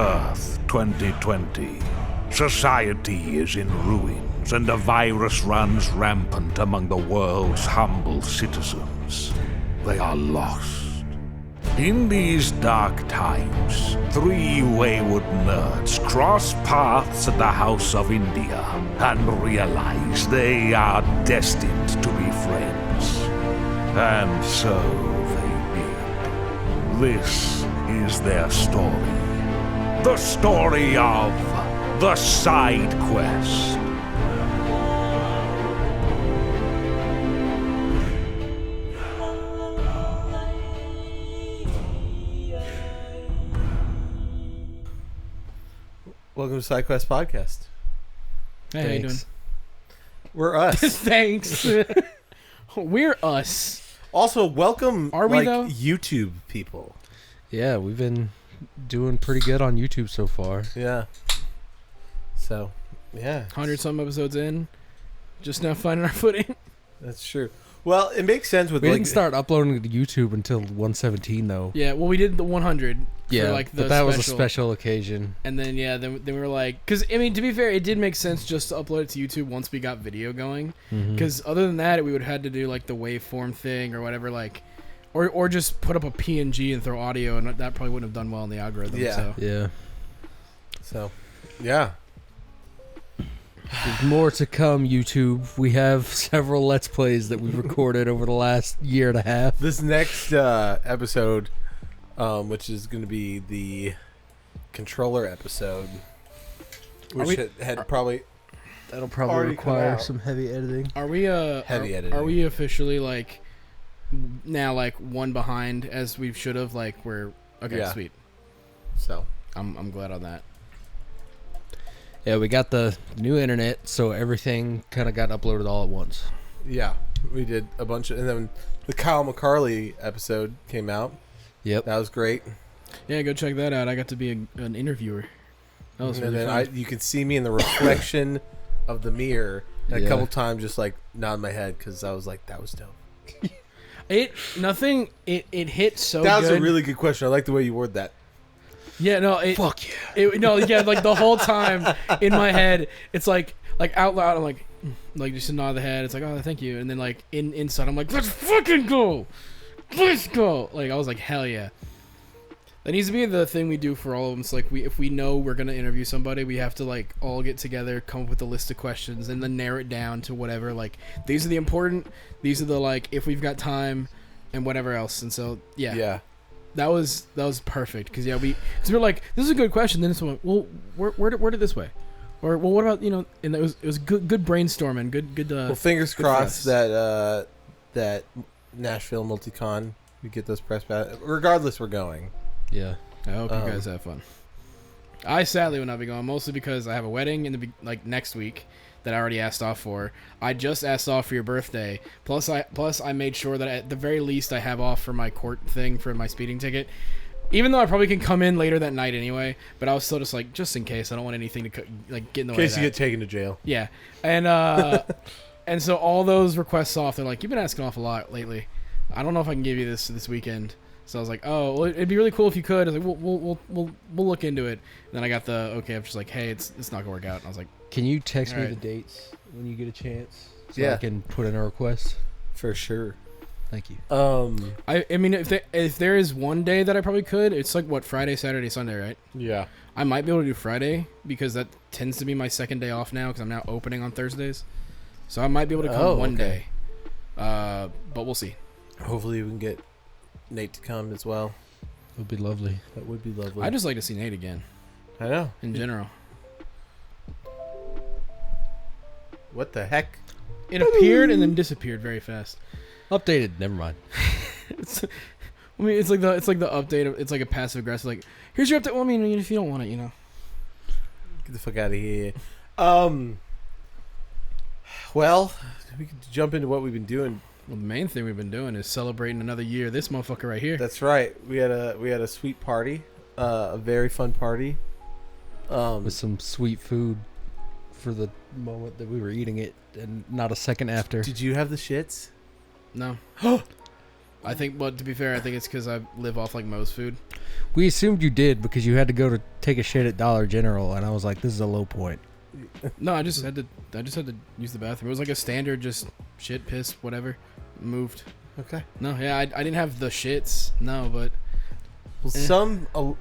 Perth 2020. Society is in ruins, and a virus runs rampant among the world's humble citizens. They are lost. In these dark times, three wayward nerds cross paths at the House of India and realize they are destined to be friends. And so they did. This is their story. The story of the Side Quest. Welcome to Side Quest Podcast. Hey, how you doing? We're us. Thanks. We're us. Also, welcome. Are we, though? YouTube people? Yeah, we've been doing pretty good on YouTube so far. Yeah. So, yeah. 100-some episodes in. Just now finding our footing. That's true. Well, it makes sense with We like didn't start uploading to YouTube until 117, though. Yeah, well, we did the 100. Yeah, for like the but that was a special occasion. And then, yeah, then we were like... Because, I mean, to be fair, it did make sense just to upload it to YouTube once we got video going. Because other than that, we would have had to do, like, the waveform thing or whatever, like... Or just put up a PNG and throw audio, and that probably wouldn't have done well in the algorithm. Yeah. So. Yeah. So, yeah. There's more to come, YouTube. We have several Let's Plays that we've recorded over the last year and a half. This next episode, which is going to be the controller episode, which had probably... That'll probably already come require out. some heavy editing. Are we Heavy editing. Are we officially like now like one behind as we should have? Like we're okay, Yeah. sweet. So, I'm glad on that. Yeah, we got the new internet, so everything kind of got uploaded all at once. yeah. We did a bunch of... And then the Kyle McCarley episode came out. Yep. That was great. Yeah, go check that out. I got to be an interviewer. That was And really then fun. you can see me in the reflection of the mirror, and a Yeah. couple times just like nod my head because I was like, "That was dope." It hit so. That was good. a really good question. I like the way you word that. Yeah, no. Fuck yeah. Like the whole time in my head, it's like out loud. I'm like just a nod of the head. It's like, oh, thank you. And then like inside, I'm like, let's fucking go, let's go. Like I was like, hell yeah. That needs to be the thing we do for all of them. So like if we know we're gonna interview somebody, we have to like all get together, come up with a list of questions, and then narrow it down to whatever. Like these are the important. These are the like if we've got time, and whatever else. And so yeah. That was perfect because we're like, this is a good question. Then it's like, well, where did this way, or well, what about And it was good brainstorming, good. Well, fingers good crossed press. that Nashville Multicon we get those press badges. Regardless, we're going. Yeah. I hope you guys have fun. I sadly will not be going, mostly because I have a wedding in next week that I already asked off for. I just asked off for your birthday. Plus I made sure that at the very least I have off for my court thing for my speeding ticket. Even though I probably can come in later that night anyway, but I was still just like, just in case, I don't want anything to get in the way of that. In case you get taken to jail. Yeah, and and so all those requests off. They're like, you've been asking off a lot lately. I don't know if I can give you this weekend. So I was like, oh, well, it'd be really cool if you could. I was like, we'll look into it. And then I got the okay. I'm just like, hey, it's not gonna work out. And I was like, Can you text me All the right. dates when you get a chance? So Yeah. I can put in a request. For sure. Thank you. I mean, if there is one day that I probably could, it's like what, Friday, Saturday, Sunday, right? Yeah. I might be able to do Friday because that tends to be my second day off now because I'm now opening on Thursdays. So I might be able to come one day. But we'll see. Hopefully we can get Nate to come as well. It would be lovely. That would be lovely. I just like to see Nate again I know. in general. What the heck? It appeared and then disappeared very fast. Updated. Never mind. It's like the update. It's like a passive aggressive. Like, here's your update. Well, I mean, if you don't want it, Get the fuck out of here. Well, we could jump into what we've been doing. Well, the main thing we've been doing is celebrating another year. This motherfucker right here. That's right. We had a sweet party, a very fun party. With some sweet food for the moment that we were eating it, and not a second after. Did you have the shits? No. I think, but to be fair, I think it's because I live off like Moe's food. We assumed you did because you had to go to take a shit at Dollar General, and I was like, this is a low point. No, I just had to use the bathroom. It was like a standard, just shit, piss, whatever. Moved. Okay. No, yeah, I didn't have the shits. No, but Well,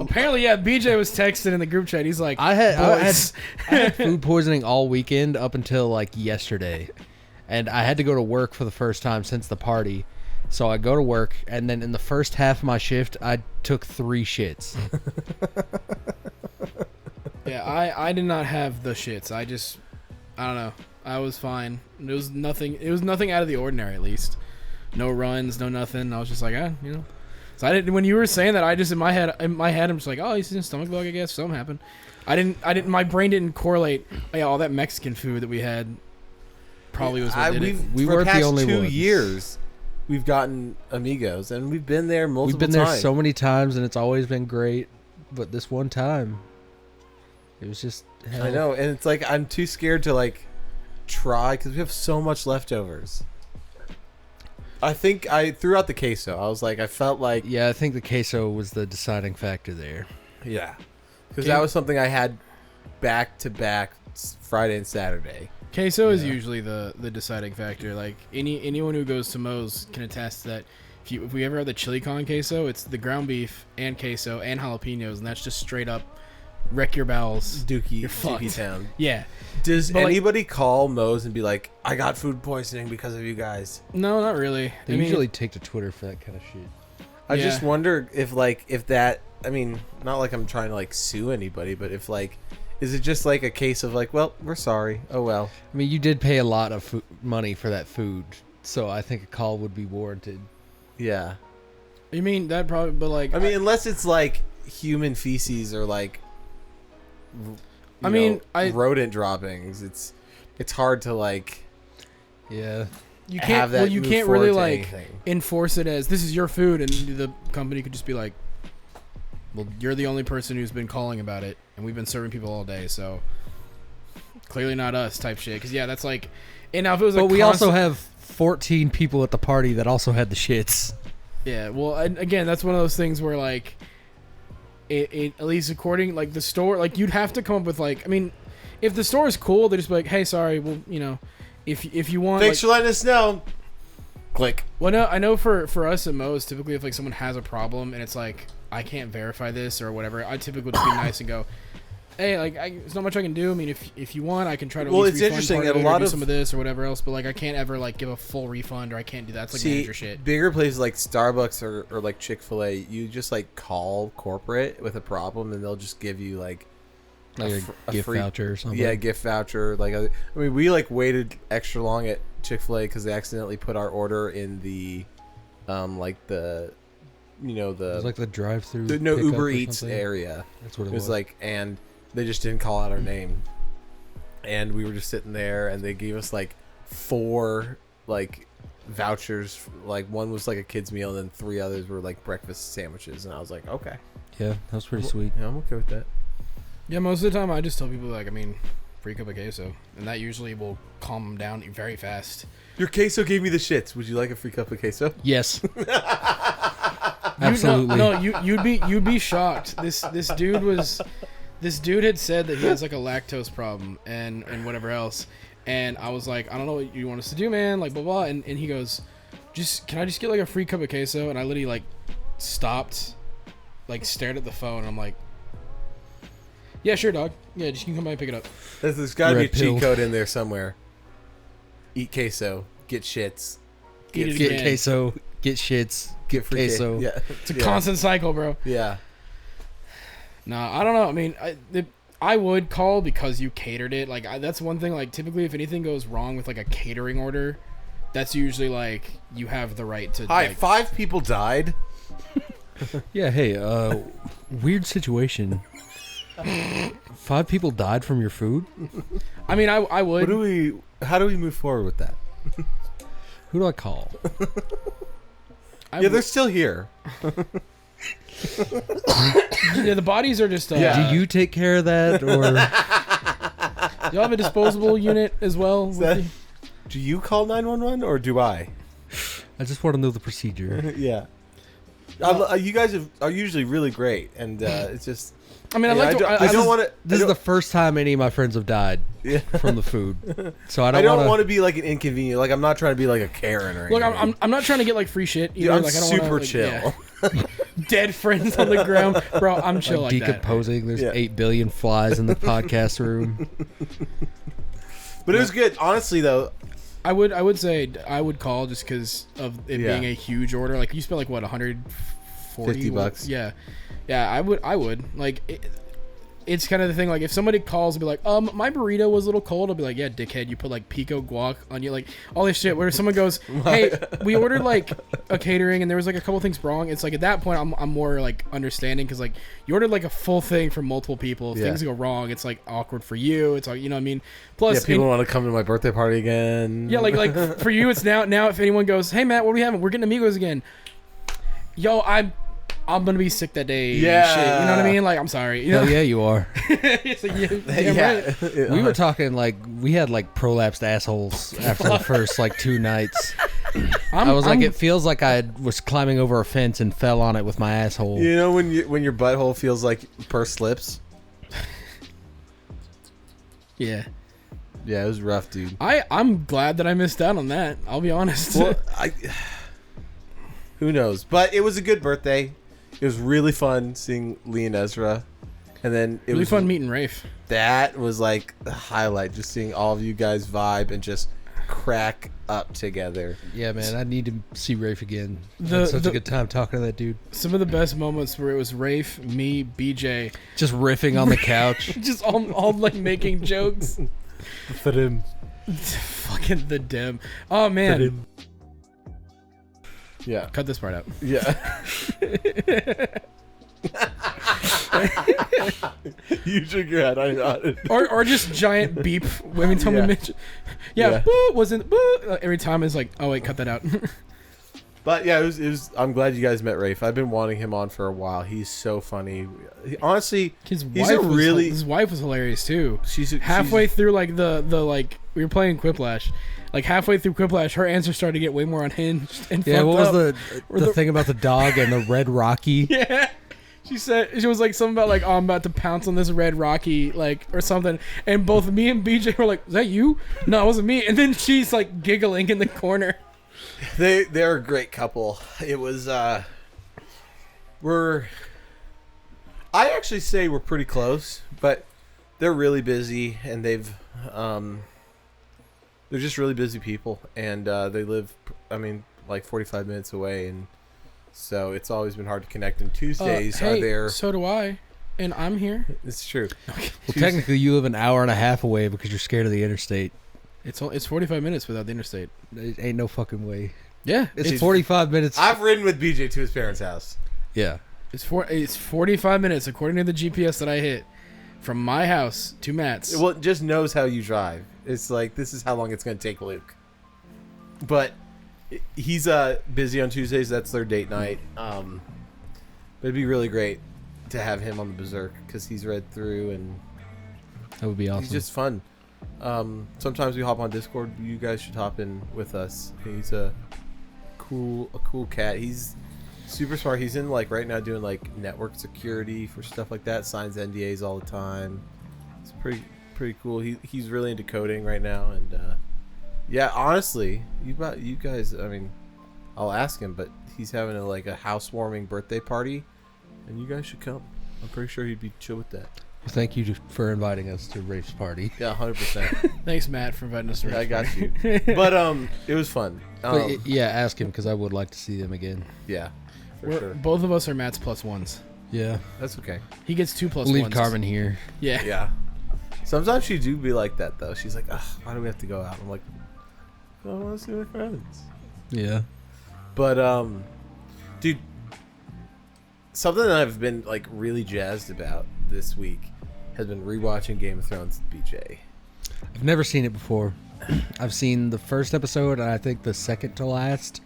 apparently, yeah. BJ was texting in the group chat. He's like, I had "Boys." food poisoning all weekend up until like yesterday, and I had to go to work for the first time since the party. So I go to work, and then in the first half of my shift, I took 3 shits. Yeah, I did not have the shits. I don't know. I was fine. It was nothing out of the ordinary, at least. No runs, no nothing. I was just like, So I didn't. When you were saying that, I just in my head, I'm just like, oh, he's in a stomach bug. I guess something happened. I didn't. My brain didn't correlate. Oh, yeah, all that Mexican food that we had probably was what did it. We for weren't the the past only 2 ones. years, we've gotten Amigos, and we've been there multiple We've been there times. so many times, and it's always been great. But this one time, it was just hell. I know, and it's like I'm too scared to like try because we have so much leftovers. I think I threw out the queso. I was like, I felt like Yeah, I think the queso was the deciding factor there. yeah, because that was something I had back to back Friday and Saturday. Queso is usually the deciding factor. Like anyone who goes to Moe's can attest to that. If we ever have the chili con queso, it's the ground beef and queso and jalapenos, and that's just straight up wreck your bowels. You're fucked. Town. Yeah. Does But, like- anybody call Moe's and be like, I got food poisoning because of you guys? No, not really. They usually take to Twitter for that kind of shit. I Yeah. just wonder if that, I mean, not like I'm trying to like sue anybody, but if like, is it just like a case of like, well, we're sorry. Oh, well. I mean, you did pay a lot of money for that food, so I think a call would be warranted. Yeah. You mean that probably, but like I mean, unless it's like human feces or like, rodent droppings. It's hard to like Yeah. you have can't. that Well, you move can't forward really to like anything. enforce it as this is your food, and the company could just be like, well, you're the only person who's been calling about it, and we've been serving people all day, so clearly not us type shit. Because yeah, that's like, and now if it was, But like we also have 14 people at the party that also had the shits. yeah. Well, and again, that's one of those things where like, it at least according like the store, like you'd have to come up with like, I mean, if the store is cool, they just be like, hey, sorry, well, if you want, Thanks like, for letting us know. Click. well, no, I know for us at Moe's, typically if like someone has a problem and it's like I can't verify this or whatever, I typically would just be nice and go, hey, like there's not much I can do. I mean, if you want, I can try to. At Well, least it's refund interesting part that of a it or lot do of- some of this or whatever else, but like I can't ever like give a full refund or I can't do that. It's like manager shit. Bigger places like Starbucks or like Chick-fil-A, you just like call corporate with a problem and they'll just give you like Like a gift free voucher or something. Yeah, gift voucher. Like, I mean, we like waited extra long at Chick-fil-A because they accidentally put our order in the, like the, It was like the drive-through. no pickup Uber or Eats something. area. That's what It it was like, and they just didn't call out our name, and we were just sitting there, and they gave us like 4 like vouchers. Like one was like a kid's meal, and then 3 others were like breakfast sandwiches, and I was like, okay, Yeah, that was pretty sweet. yeah, I'm okay with that. Yeah, most of the time I just tell people like, I mean, free cup of queso, and that usually will calm them down very fast. Your queso gave me the shits. Would you like a free cup of queso? Yes. Absolutely. No, you'd be shocked. This dude had said that he has like a lactose problem and whatever else, and I was like, I don't know what you want us to do, man, like blah blah, and he goes, can I just get like a free cup of queso? And I literally like stopped, like stared at the phone, and I'm like, yeah, sure, dog, yeah, just you can come by and pick it up. There's got to be a Red pill. cheat code in there somewhere. Eat queso, get shits, Eat it Get again. queso, get shits, get free queso. Yeah, It's a constant cycle, bro. Yeah. Nah, I don't know. I mean, I would call because you catered it. Like that's one thing. Like typically, if anything goes wrong with like a catering order, that's usually like you have the right to. Hi, like, 5 people died. Yeah, hey, weird situation. 5 people died from your food? I mean, I would. How do we move forward with that? Who do I call? I Yeah, would- they're still here. yeah, the bodies are just. Yeah. Do you take care of that, or Y'all have a disposable unit as well. with that- you? Do you call 911 or do I? I just want to know the procedure. Yeah. You guys are usually really great, and it's just. I mean, I don't want to. This is the first time any of my friends have died from the food, so I don't want to be like an inconvenient. Like I'm not trying to be like a Karen or anything. Look, I'm not trying to get like free shit. Either. Dude, I'm like, I don't super wanna, chill. Yeah. Dead friends on the ground, bro. I'm chill like that. Decomposing. There's 8 billion flies in the podcast room. But it was good, honestly. Though, I would say I would call just because of it being a huge order. Like you spent like what $140 $50. Yeah, I would like. It's kind of the thing, like, if somebody calls and be like, my burrito was a little cold, I'll be like, yeah, dickhead, you put, like, pico guac on you, like, all this shit, where someone goes, hey, we ordered, like, a catering, and there was, like, a couple things wrong, it's, like, at that point, I'm more, like, understanding, because, like, you ordered, like, a full thing for multiple people, if things go wrong, it's, like, awkward for you, it's, like, you know what I mean? Plus, people want to come to my birthday party again. Yeah, like, for you, it's now, if anyone goes, hey, Matt, what are we having? We're getting amigos again. Yo, I'm gonna be sick that day. Yeah. Shit, you know what I mean? Like, I'm sorry. You know? Hell yeah, you are. It's like, yeah. Right. We were talking like we had like prolapsed assholes after the first like 2 nights. I was like, it feels like I was climbing over a fence and fell on it with my asshole. You know when your butthole feels like pursed lips? Yeah. Yeah, it was rough, dude. I'm glad that I missed out on that. I'll be honest. Well, who knows? But it was a good birthday. It was really fun seeing Lee and Ezra, and then it was fun meeting Rafe. That was like the highlight, just seeing all of you guys vibe and just crack up together. Yeah, man, I need to see Rafe again. Had such a good time talking to that dude. Some of the best moments where it was Rafe, me, BJ, just riffing on the couch, just all like making jokes. For him, fucking the dim. Oh man. Yeah. Cut this part out. Yeah. You shook your head. I nodded. Or just giant beep. Women tell me mention. Yeah. Boo, wasn't boo. Every time it's like, oh wait, cut that out. But yeah, it was. I'm glad you guys met Rafe. I've been wanting him on for a while. He's so funny. Honestly, his wife was hilarious too. She's halfway through like the like we were playing Quiplash. Like halfway through Quiplash, her answers started to get way more unhinged. And what was the thing about the dog and the red Rocky? Yeah, she was like something about like, oh, I'm about to pounce on this red Rocky, like or something. And both me and BJ were like, "Is that you?" No, it wasn't me. And then she's like giggling in the corner. They're a great couple. It was I actually say we're pretty close, but they're really busy and they've they're just really busy people, and they live, like 45 minutes away, and so it's always been hard to connect. And Tuesdays are there. So do I, and I'm here. It's true. Well, technically, you live an hour and a half away because you're scared of the interstate. It's 45 minutes without the interstate. It ain't no fucking way. Yeah, it's 45 minutes. I've ridden with BJ to his parents' house. Yeah, it's 45 minutes according to the GPS that I hit from my house to Matt's. Well, it just knows how you drive. It's like, this is how long it's going to take Luke. But he's busy on Tuesdays. That's their date night. But it'd be really great to have him on the Berserk because he's read through, and that would be awesome. He's just fun. Sometimes we hop on Discord. You guys should hop in with us. He's a cool cat. He's super smart. He's in like right now doing like network security for stuff like that. Signs NDAs all the time. It's pretty cool. He's really into coding right now, and yeah, honestly, you guys. I mean, I'll ask him, but he's having a housewarming birthday party, and you guys should come. I'm pretty sure he'd be chill with that. Well, thank you for inviting us to Rafe's party. Yeah, 100%. Thanks, Matt, for inviting us to Rafe's I got you. But it was fun. Yeah, ask him because I would like to see them again. Yeah, for sure. Both of us are Matt's +1s. Yeah, that's okay. He gets 2 +1s. Leave Carmen here. Yeah. Yeah. Sometimes she do be like that though. She's like, ugh, why do we have to go out? I'm like, I want to see my friends. Yeah. But dude, something that I've been like really jazzed about this week has been rewatching Game of Thrones with BJ. I've never seen it before. I've seen the first episode and I think the second to last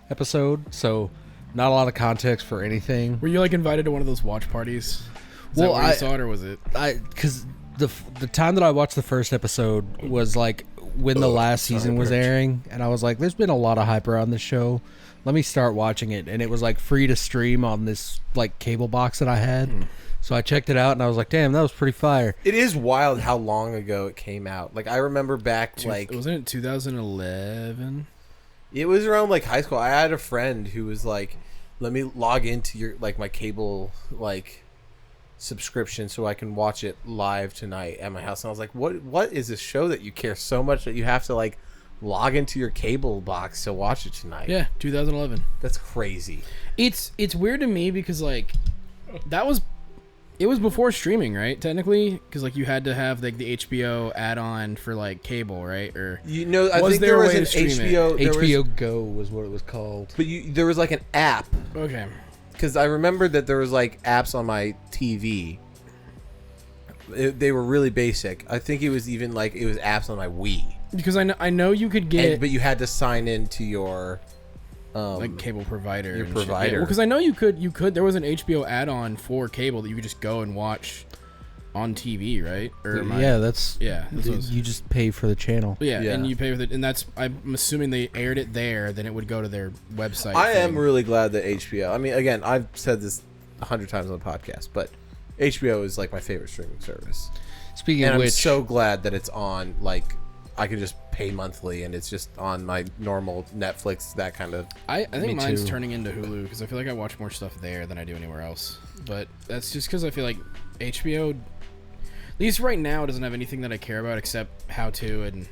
episode, so not a lot of context for anything. Were you like invited to one of those watch parties? Well, I saw it, or was it? Because the time that I watched the first episode was like when the last season was airing, and I was like, "There's been a lot of hype around this show. Let me start watching it." And it was like free to stream on this like cable box that I had. So I checked it out, and I was like, "Damn, that was pretty fire." It is wild how long ago it came out. Like I remember back, like wasn't it 2011? it was around like high school. I had a friend who was like, "Let me log into your like my cable like subscription so I can watch it live tonight at my house." And I was like, "What is this show that you care so much that you have to like log into your cable box to watch it tonight?" Yeah, 2011. That's crazy. It's weird to me because like it was before streaming, right? Technically, because like you had to have like the HBO add-on for like cable, right? Or You know, I Was think there there a was way an to stream it? HBO. There HBO was, Go was what it was called. but there was like an app okay, because I remember that there was like apps on my TV. They were really basic. I think it was even like it was apps on my Wii. because I know you could get But you had to sign into your like cable provider. your and shit. provider. Yeah, well, because I know you could. There was an HBO add-on for cable that you could just go and watch on TV, right? Or am I- Yeah, that's that's what it was. you just pay for the channel. Yeah, Yeah. and you pay with it, and that's I'm assuming they aired it there. Then it would go to their website. I am thing. really glad that HBO. I mean, again, I've said this 100 times on the podcast, but HBO is like my favorite streaming service, Speaking and of I'm which, so glad that it's on. Like, I can just pay monthly, and it's just on my normal Netflix. That kind of. I think Me mine's too. turning into Hulu because I feel like I watch more stuff there than I do anywhere else. But that's just because I feel like HBO, at least right now, doesn't have anything that I care about except How To and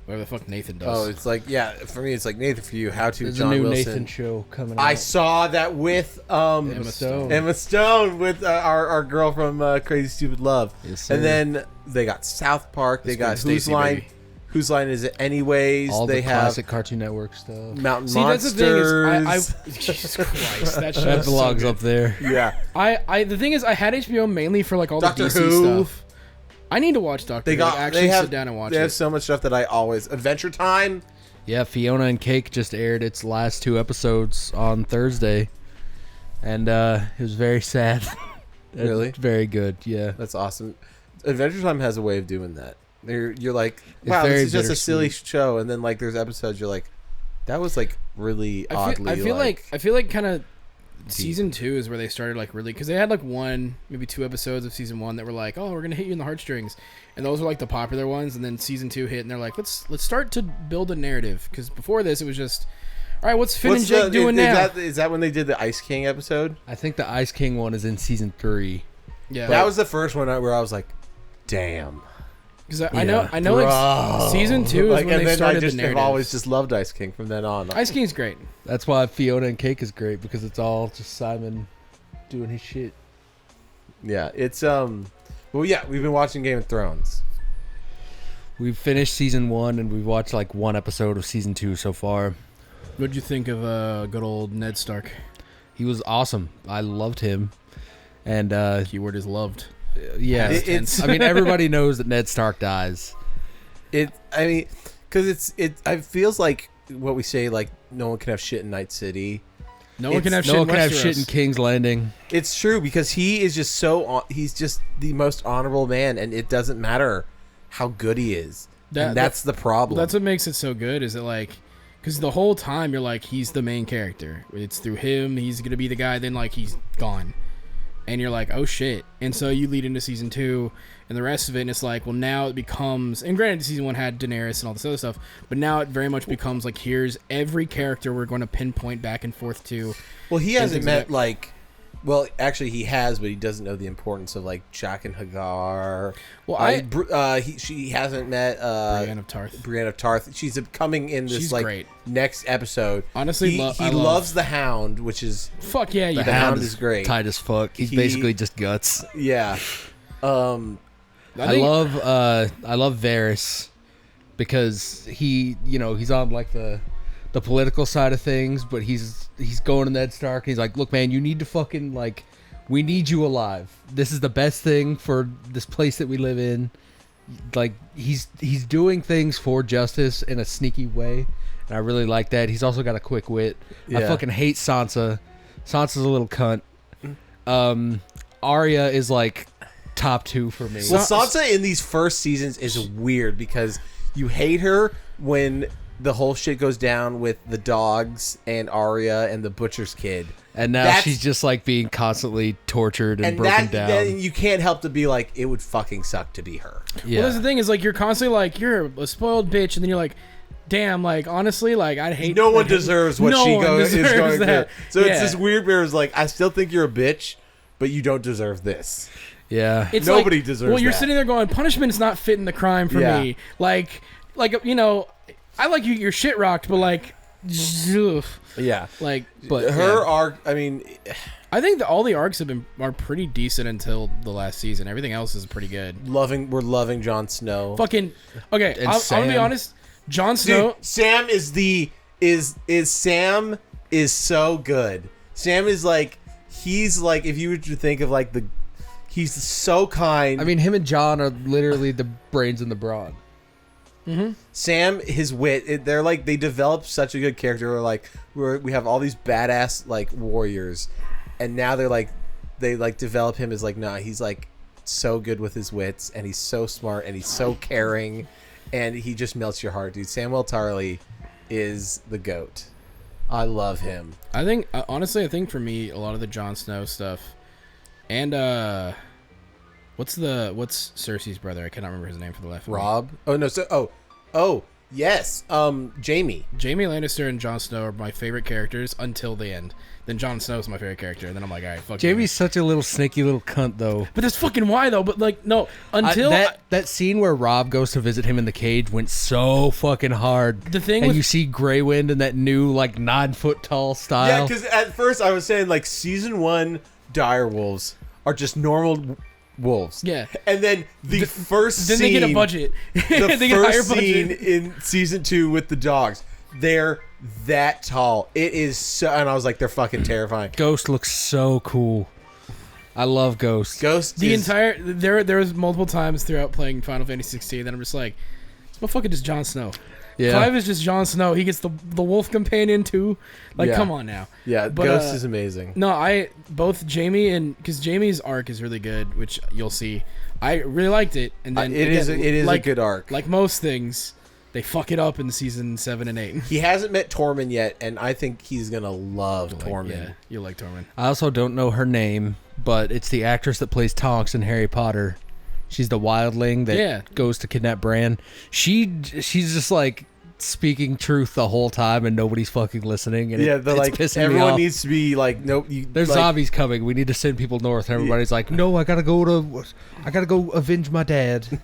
whatever the fuck Nathan does. Oh, it's like for me, it's like Nathan for you. How to there's John a new Wilson. Nathan show coming out. I saw that with Emma Stone. Emma Stone with our girl from Crazy Stupid Love. Yes, sir. And then they got South Park. They got Gwen Whose Stacy, Line? baby. Whose Line Is It Anyways? all they the have classic Cartoon Network stuff. Mountain See, that's the Monsters. thing is, Jesus Christ, that shit That is so belongs good. up there. yeah, The thing is, I had HBO mainly for like all Doctor the DC Who. stuff. I need to watch Doctor they Who. got. Like, actually they have, sit down and watch They it. have so much stuff that I always Adventure Time. Yeah, Fiona and Cake just aired its last 2 episodes on Thursday, and it was very sad. Really? Very good. Yeah. That's awesome. Adventure Time has a way of doing that. You're like, It's wow, very this is just a silly bittersweet. show, and then like there's episodes you're like, that was like really oddly. I feel like kind of season 2 is where they started like really, because they had like 1, maybe 2 episodes of season 1 that were like, oh, we're gonna hit you in the heartstrings, and those were like the popular ones. And then season 2 hit, and they're like, let's start to build a narrative, because before this it was just, all right, what's Finn and Jake doing now? Is that when they did the Ice King episode? I think the Ice King one is in season 3. Yeah, That was the first one where I was like, damn. because I know like season 2 is Like, when and they then started I just the have narrative. always just loved Ice King from then on. Ice King's great. That's why Fiona and Cake is great, because it's all just Simon doing his shit. Yeah, it's well, yeah, we've been watching Game of Thrones. We've finished season 1, and we've watched like 1 episode of season 2 so far. What'd you think of good old Ned Stark? He was awesome. I loved him. And Keyword is loved. yeah, It's I mean, everybody knows that Ned Stark dies. I mean, because it feels like what we say, like no one can have shit in Night City. No one can have No shit. one can have Westeros. shit in King's Landing. It's true because he is just he's just the most honorable man, and it doesn't matter how good he is. And that's the problem. Well, that's what makes it so good. Is it like, because the whole time you're like, he's the main character. It's through him. He's gonna be the guy. Then like he's gone, and you're like, oh shit. And so you lead into season 2 and the rest of it, and it's like, well, now it becomes. And granted, season 1 had Daenerys and all this other stuff, but now it very much becomes like, here's every character we're going to pinpoint back and forth to. Well, he hasn't things met like that. like. Well, actually, he has, but he doesn't know the importance of like Jack and Hagar. Well, she hasn't met Brienne of Tarth. Brienne of Tarth. She's coming in this She's like great. next episode. Honestly, he I love- loves the Hound, which is Fuck yeah, you The do. Hound is great. Tight as fuck. He's He- basically just guts. yeah. I love Varys because he's on like the political side of things, but he's going to Ned Stark and he's like, look, man, you need to fucking like, we need you alive. This is the best thing for this place that we live in. Like he's doing things for justice in a sneaky way, and I really like that. He's also got a quick wit. I Yeah. fucking hate Sansa. Sansa's a little cunt. Arya is like top 2 for me. Well, Sansa in these first seasons is weird because You hate her when the whole shit goes down with the dogs and Arya and the butcher's kid. And now she's just like being constantly tortured and broken down. Then you can't help to be like, it would fucking suck to be her. Yeah. Well, that's the thing is like you're constantly like you're a spoiled bitch, and then you're like, damn, like honestly, like I'd hate. No one deserves what she is going through. So it's this weird where it's like, I still think you're a bitch, but you don't deserve this. Yeah, it's nobody deserves. Well, you're that. Sitting there going, punishment is not fitting the crime for me. Like you know, I like you. You're shit rocked, but like. Yeah, like, but her arc. I mean, I think all the arcs are pretty decent until the last season. Everything else is pretty good. We're loving Jon Snow. Fucking okay. I'm gonna be honest. Jon Snow. Dude, Sam Sam is so good. Sam is like he's like if you were to think of like he's so kind. I mean, him and Jon are literally the brains and the brawn. Mm-hmm. Sam, his wit, they're like they develop such a good character. We have all these badass like warriors, and now they develop him as like he's like so good with his wits, and he's so smart, and he's so caring, and he just melts your heart, dude. Samwell Tarly is the GOAT. I love him. I think honestly, I think for me, a lot of the Jon Snow stuff, and what's Cersei's brother? I cannot remember his name for the life of me. Rob? Oh no! Yes. Jamie. Jamie Lannister and Jon Snow are my favorite characters until the end. Then Jon Snow's my favorite character, and then I'm like, all right, fuck. Jamie's such a little sneaky little cunt, though. But that's fucking why, though. But like, no, until that scene where Rob goes to visit him in the cage went so fucking hard. The thing, and you see Grey Wind in that new like 9-foot tall style. Yeah, because at first I was saying like season 1 direwolves are just normal wolves. Yeah, and then the first then scene, they get a budget. The they first scene in season 2 with the dogs, they're that tall. It is so, and I was like, they're fucking terrifying. Ghost looks so cool. I love Ghost. There was multiple times throughout playing Final Fantasy 16 that I'm just like, this motherfucker just Jon Snow. Yeah. Clive is just Jon Snow. He gets the wolf companion too. Like, come on now. Yeah, but, Ghost is amazing. No, both Jamie and because Jamie's arc is really good, which you'll see. I really liked it, and then it is a good arc. Like most things, they fuck it up in season 7 and 8. He hasn't met Tormund yet, and I think he's gonna love Tormund. Yeah, you like Tormund. I also don't know her name, but it's the actress that plays Tonks in Harry Potter. She's the wildling that goes to kidnap Bran. She's just like speaking truth the whole time, and nobody's fucking listening. And it's like pissing everyone me off. needs to be like, nope. There's zombies coming. We need to send people north. And everybody's like, no, I gotta go avenge my dad.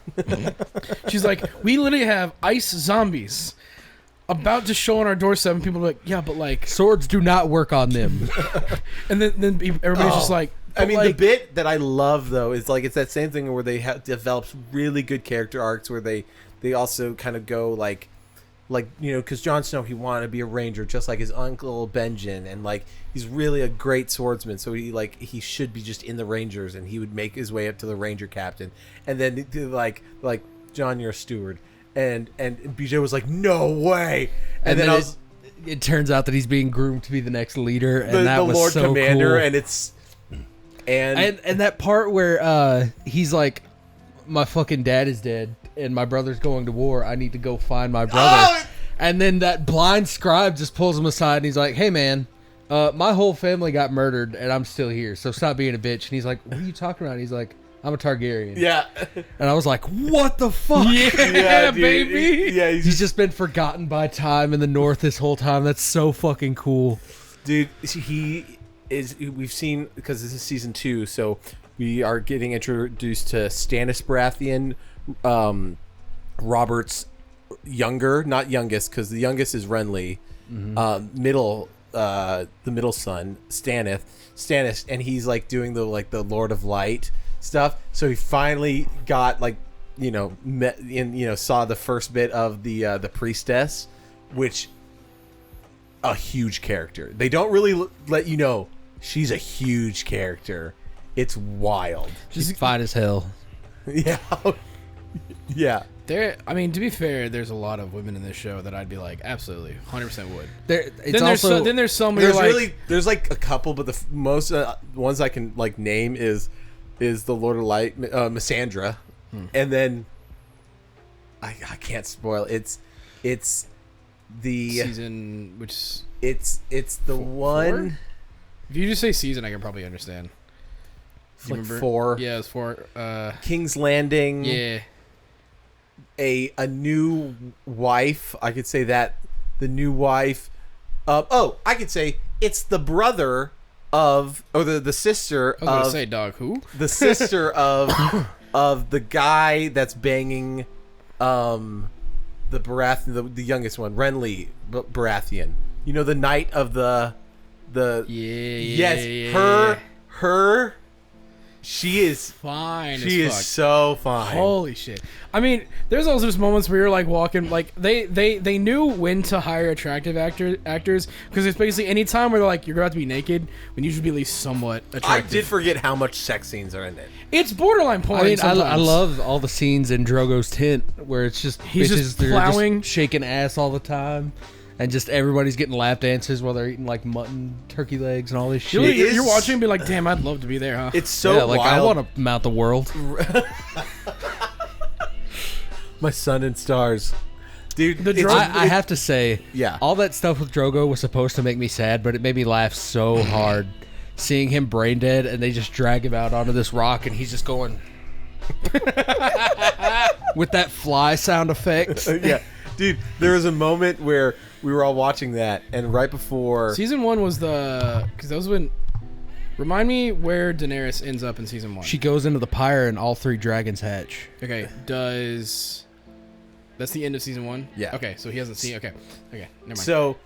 She's like, we literally have ice zombies about to show on our doorstep, and people are like, yeah, but like swords do not work on them. And then everybody's just like. I mean, the bit that I love though is like it's that same thing where they have developed really good character arcs where they also kind of go like because Jon Snow, he wanted to be a ranger just like his uncle Benjen, and like he's really a great swordsman, so he should be just in the Rangers, and he would make his way up to the Ranger captain, and then like John, you're a steward, and BJ was like, no way, and then it turns out that he's being groomed to be the next leader, and that was Lord so Commander, cool. and it's. And that part where he's like, my fucking dad is dead and my brother's going to war. I need to go find my brother. And then that blind scribe just pulls him aside and he's like, hey man, my whole family got murdered and I'm still here, so stop being a bitch. And he's like, what are you talking about? And he's like, I'm a Targaryen. Yeah. And I was like, what the fuck? Yeah, baby. Yeah, he's just been forgotten by time in the north this whole time. That's so fucking cool. Dude, we've seen, because this is season 2, so we are getting introduced to Stannis Baratheon, Robert's not youngest, because the youngest is Renly, the middle son, Stannis, and he's like doing the Lord of Light stuff. So he finally got saw the first bit of the priestess, which a huge character. They don't really let you know. She's a huge character. It's wild. She's fine as hell. Yeah. Yeah. I mean, to be fair, there's a lot of women in this show that I'd be like, absolutely, 100% would. Then there's some there's like a couple, but the most ones I can like name is the Lord of Light, Missandra, and then I can't spoil. It's the season, it's the one. If you just say season, I can probably understand. Like 4. Yeah, it's 4. King's Landing. Yeah. A new wife. I could say that the new wife. I could say it's the brother of, or the sister I was gonna of. say, dog, who? The sister of the guy that's banging, the Baratheon, the youngest one, Renly Baratheon. You know, the knight of the. Yes, her. She is fine. She as is fuck. so fine. Holy shit! I mean, there's also just moments where you're like walking, like they knew when to hire attractive actors, because it's basically any time where they're like, you're about to be naked, when you should be at least somewhat attractive. I did forget how much sex scenes are in it. It's borderline porn. I mean, I sometimes. love all the scenes in Drogo's tent where it's just He's bitches, just they're plowing. just shaking ass all the time, and just everybody's getting lap dances while they're eating like mutton, turkey legs, and all this shit. You're watching and be like, damn, I'd love to be there, huh? It's so yeah, like wild. I want to mount the world. My sun and stars, dude. I have to say, Yeah. all that stuff with Drogo was supposed to make me sad, but it made me laugh so hard seeing him brain dead, and they just drag him out onto this rock, and he's just going with that fly sound effect. Yeah, dude. There was a moment where we were all watching that, and right before Season 1 was because that was when. Remind me where Daenerys ends up in season 1. She goes into the pyre, and all 3 dragons hatch. Okay, that's the end of season 1? Yeah. Okay, so he hasn't seen. Okay, never mind. So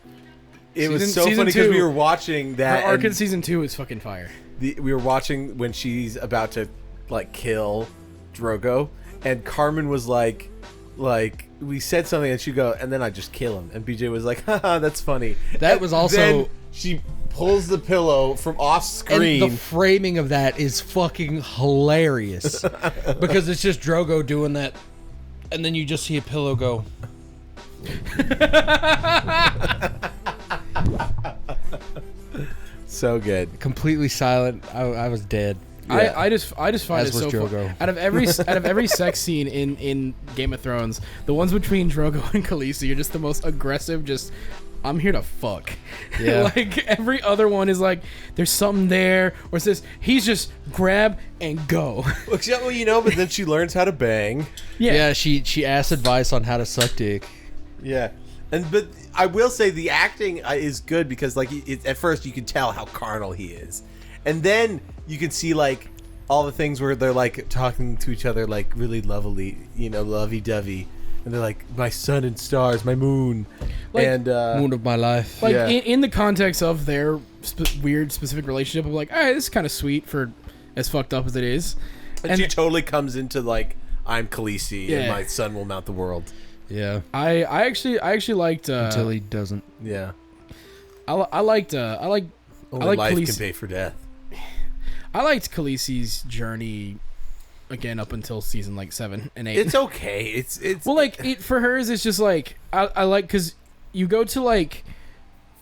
it was so season funny because 2, we were watching Her that. arc and in season 2 is fucking fire. we were watching when she's about to like kill Drogo, and Carmen was like we said something, and she'd go, and then I just kill him, and BJ was like, haha, that's funny. That And was also- then she pulls the pillow from off screen. And the framing of that is fucking hilarious because it's just Drogo doing that, and then you just see a pillow go. So good. Completely silent. I was dead. Yeah. I just find As it was so Drogo. fun. Out of every sex scene in Game of Thrones, the ones between Drogo and Khaleesi are just the most aggressive. Just I'm here to fuck. Yeah. Like every other one is like there's something there, or it says he's just grab and go. Well, you know, but then she learns how to bang. Yeah, she asked advice on how to suck dick. Yeah, but I will say the acting is good because like at first you can tell how carnal he is, and then you can see like all the things where they're like talking to each other like really lovely, you know, lovey-dovey, and they're like my sun and stars, my moon, Like, and Moon of my life. Like Yeah. in the context of their weird specific relationship, I'm like, all right, this is kind of sweet for as fucked up as it is. and she totally comes into like I'm Khaleesi and Yeah. my son will mount the world. Yeah. I actually liked Until he doesn't. Yeah, I liked only life Khaleesi. can pay for death. I liked Khaleesi's journey again up until season like 7 and 8. It's okay. It's well, like for hers, it's just like I like because you go to like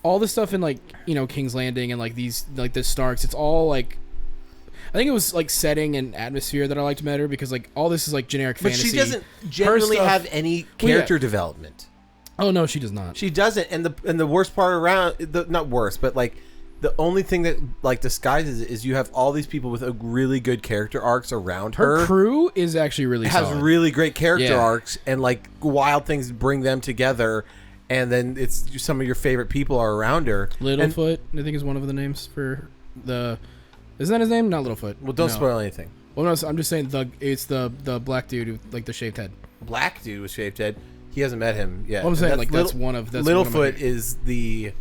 all the stuff in like King's Landing and like these like the Starks. It's all like I think it was like setting and atmosphere that I liked better because like all this is like generic but fantasy. she doesn't generally stuff- have any character development. Oh no, she does not. She doesn't, and the worst part around not worst, but like the only thing that like disguises it is you have all these people with a really good character arcs around her. Her crew is actually really has solid. really great character Yeah. arcs, and like wild things bring them together, and then it's some of your favorite people are around her. And, Littlefoot, I think, is one of the names for the. Isn't that his name? Not Littlefoot. well, don't No. spoil anything. Well, no, I'm just saying it's the black dude with like the shaved head. Black dude with shaved head. He hasn't met him yet. Well, I'm saying And like that's one of that's Littlefoot one of my- is the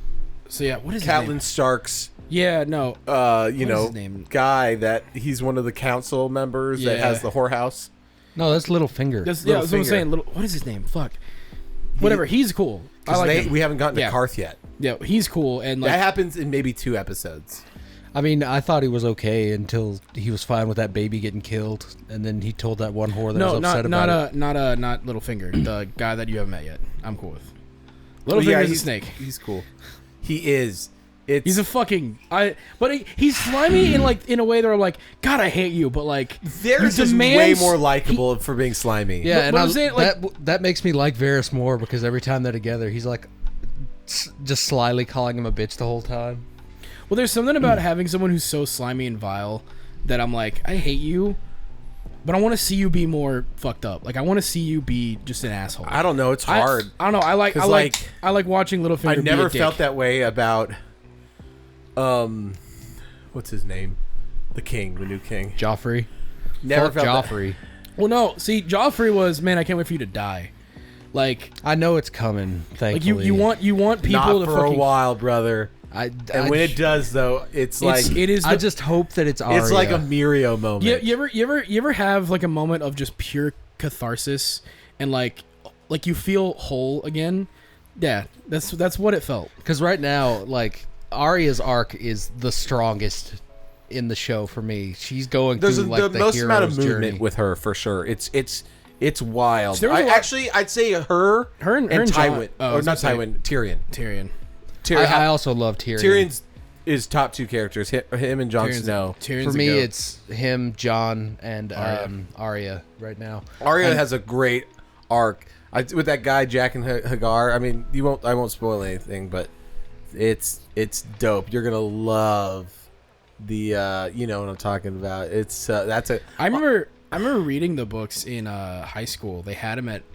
So yeah, what is his name? Catelyn Stark's Yeah, no. you What is know, his name? guy that he's one of the council members that Yeah. has the whorehouse. No, that's Littlefinger. That's what I'm Littlefinger. saying. What is his name? Fuck. Whatever. He's cool. I like him. We haven't gotten Yeah. to Karth yet. Yeah, he's cool and like That happens in maybe 2 episodes. I mean, I thought he was okay until he was fine with that baby getting killed, and then he told that one whore that was upset about it. not Littlefinger, the guy that you haven't met yet. I'm cool with. Well, Littlefinger's yeah, a he's- snake. He's cool. He is. He's a fucking but he's slimy in a way that I'm like, God, I hate you, but like Varys is way more likable for being slimy. Yeah, and I'm saying, like, that makes me like Varys more because every time they're together, he's like just slyly calling him a bitch the whole time. Well, there's something about having someone who's so slimy and vile that I'm like, I hate you, but I want to see you be more fucked up. Like, I want to see you be just an asshole. I don't know. It's hard. I don't know. I like watching Littlefinger. I never be a felt dick. that way about what's his name? The king, the new king. Joffrey. Never Fuck felt Joffrey. Well, no. See, Joffrey was, man, I can't wait for you to die. Like, I know it's coming. Thankfully, like you want people Not to for fucking a while, brother. And when it does, though, it's like it is. I just hope that it's Arya. it's like a Mirio moment. You ever have like a moment of just pure catharsis and like you feel whole again? Yeah, that's what it felt. Because right now, like Arya's arc is the strongest in the show for me. She's going There's through like the most amount of hero's movement journey. with her for sure. It's wild. There was a lot- I'd say her and Jon- Tywin. oh, I Or was not gonna say- Tywin, Tyrion. Tyrion. I also love Tyrion. Tyrion's is top two characters. Him and Jon Snow. Tyrion's For a me, goat. it's him, Jon, and Arya right now. Arya has a great arc. With that guy Jack and Hagar. I mean, I won't spoil anything, but it's dope. You're gonna love the you know what I'm talking about. It's I remember reading the books in high school. They had them at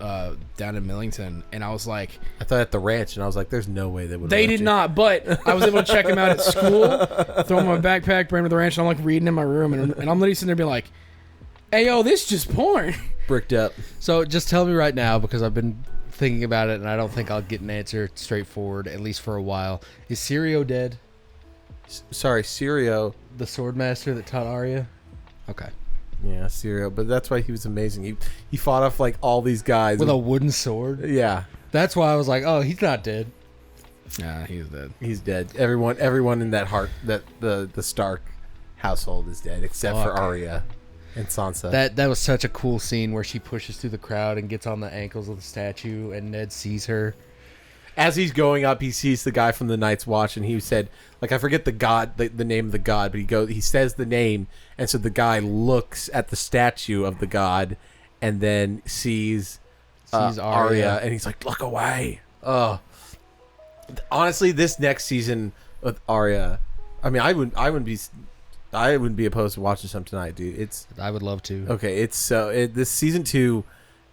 down in Millington, and I was like, I thought at the ranch, and I was like, "There's no way they would." they did not, but I was able to check them out at school, throw them in my backpack, bring them to the ranch, and I'm like reading in my room, and I'm literally sitting there being like, "Hey, yo, this is just porn." bricked up. So just tell me right now, because I've been thinking about it, and I don't think I'll get an answer straightforward, at least for a while. Is Syrio dead? Sorry, Syrio. The swordmaster that taught Arya? Okay. Yeah, Syrio. But that's why he was amazing. He fought off like all these guys With a wooden sword? Yeah, That's why I was like, oh, he's not dead. Nah, he's dead. he's dead. Everyone in that the Stark household is dead except for Fuck. Arya and Sansa. That was such a cool scene where she pushes through the crowd and gets on the ankles of the statue, and Ned sees her. As he's going up, he sees the guy from the Night's Watch, and he said, like, I forget the name of the god, but he says the name, and so the guy looks at the statue of the god, and then sees Arya, and he's like, look away. Oh, honestly, this next season with Arya, I mean, I wouldn't be opposed to watching some tonight, dude. I would love to. Okay, this season 2,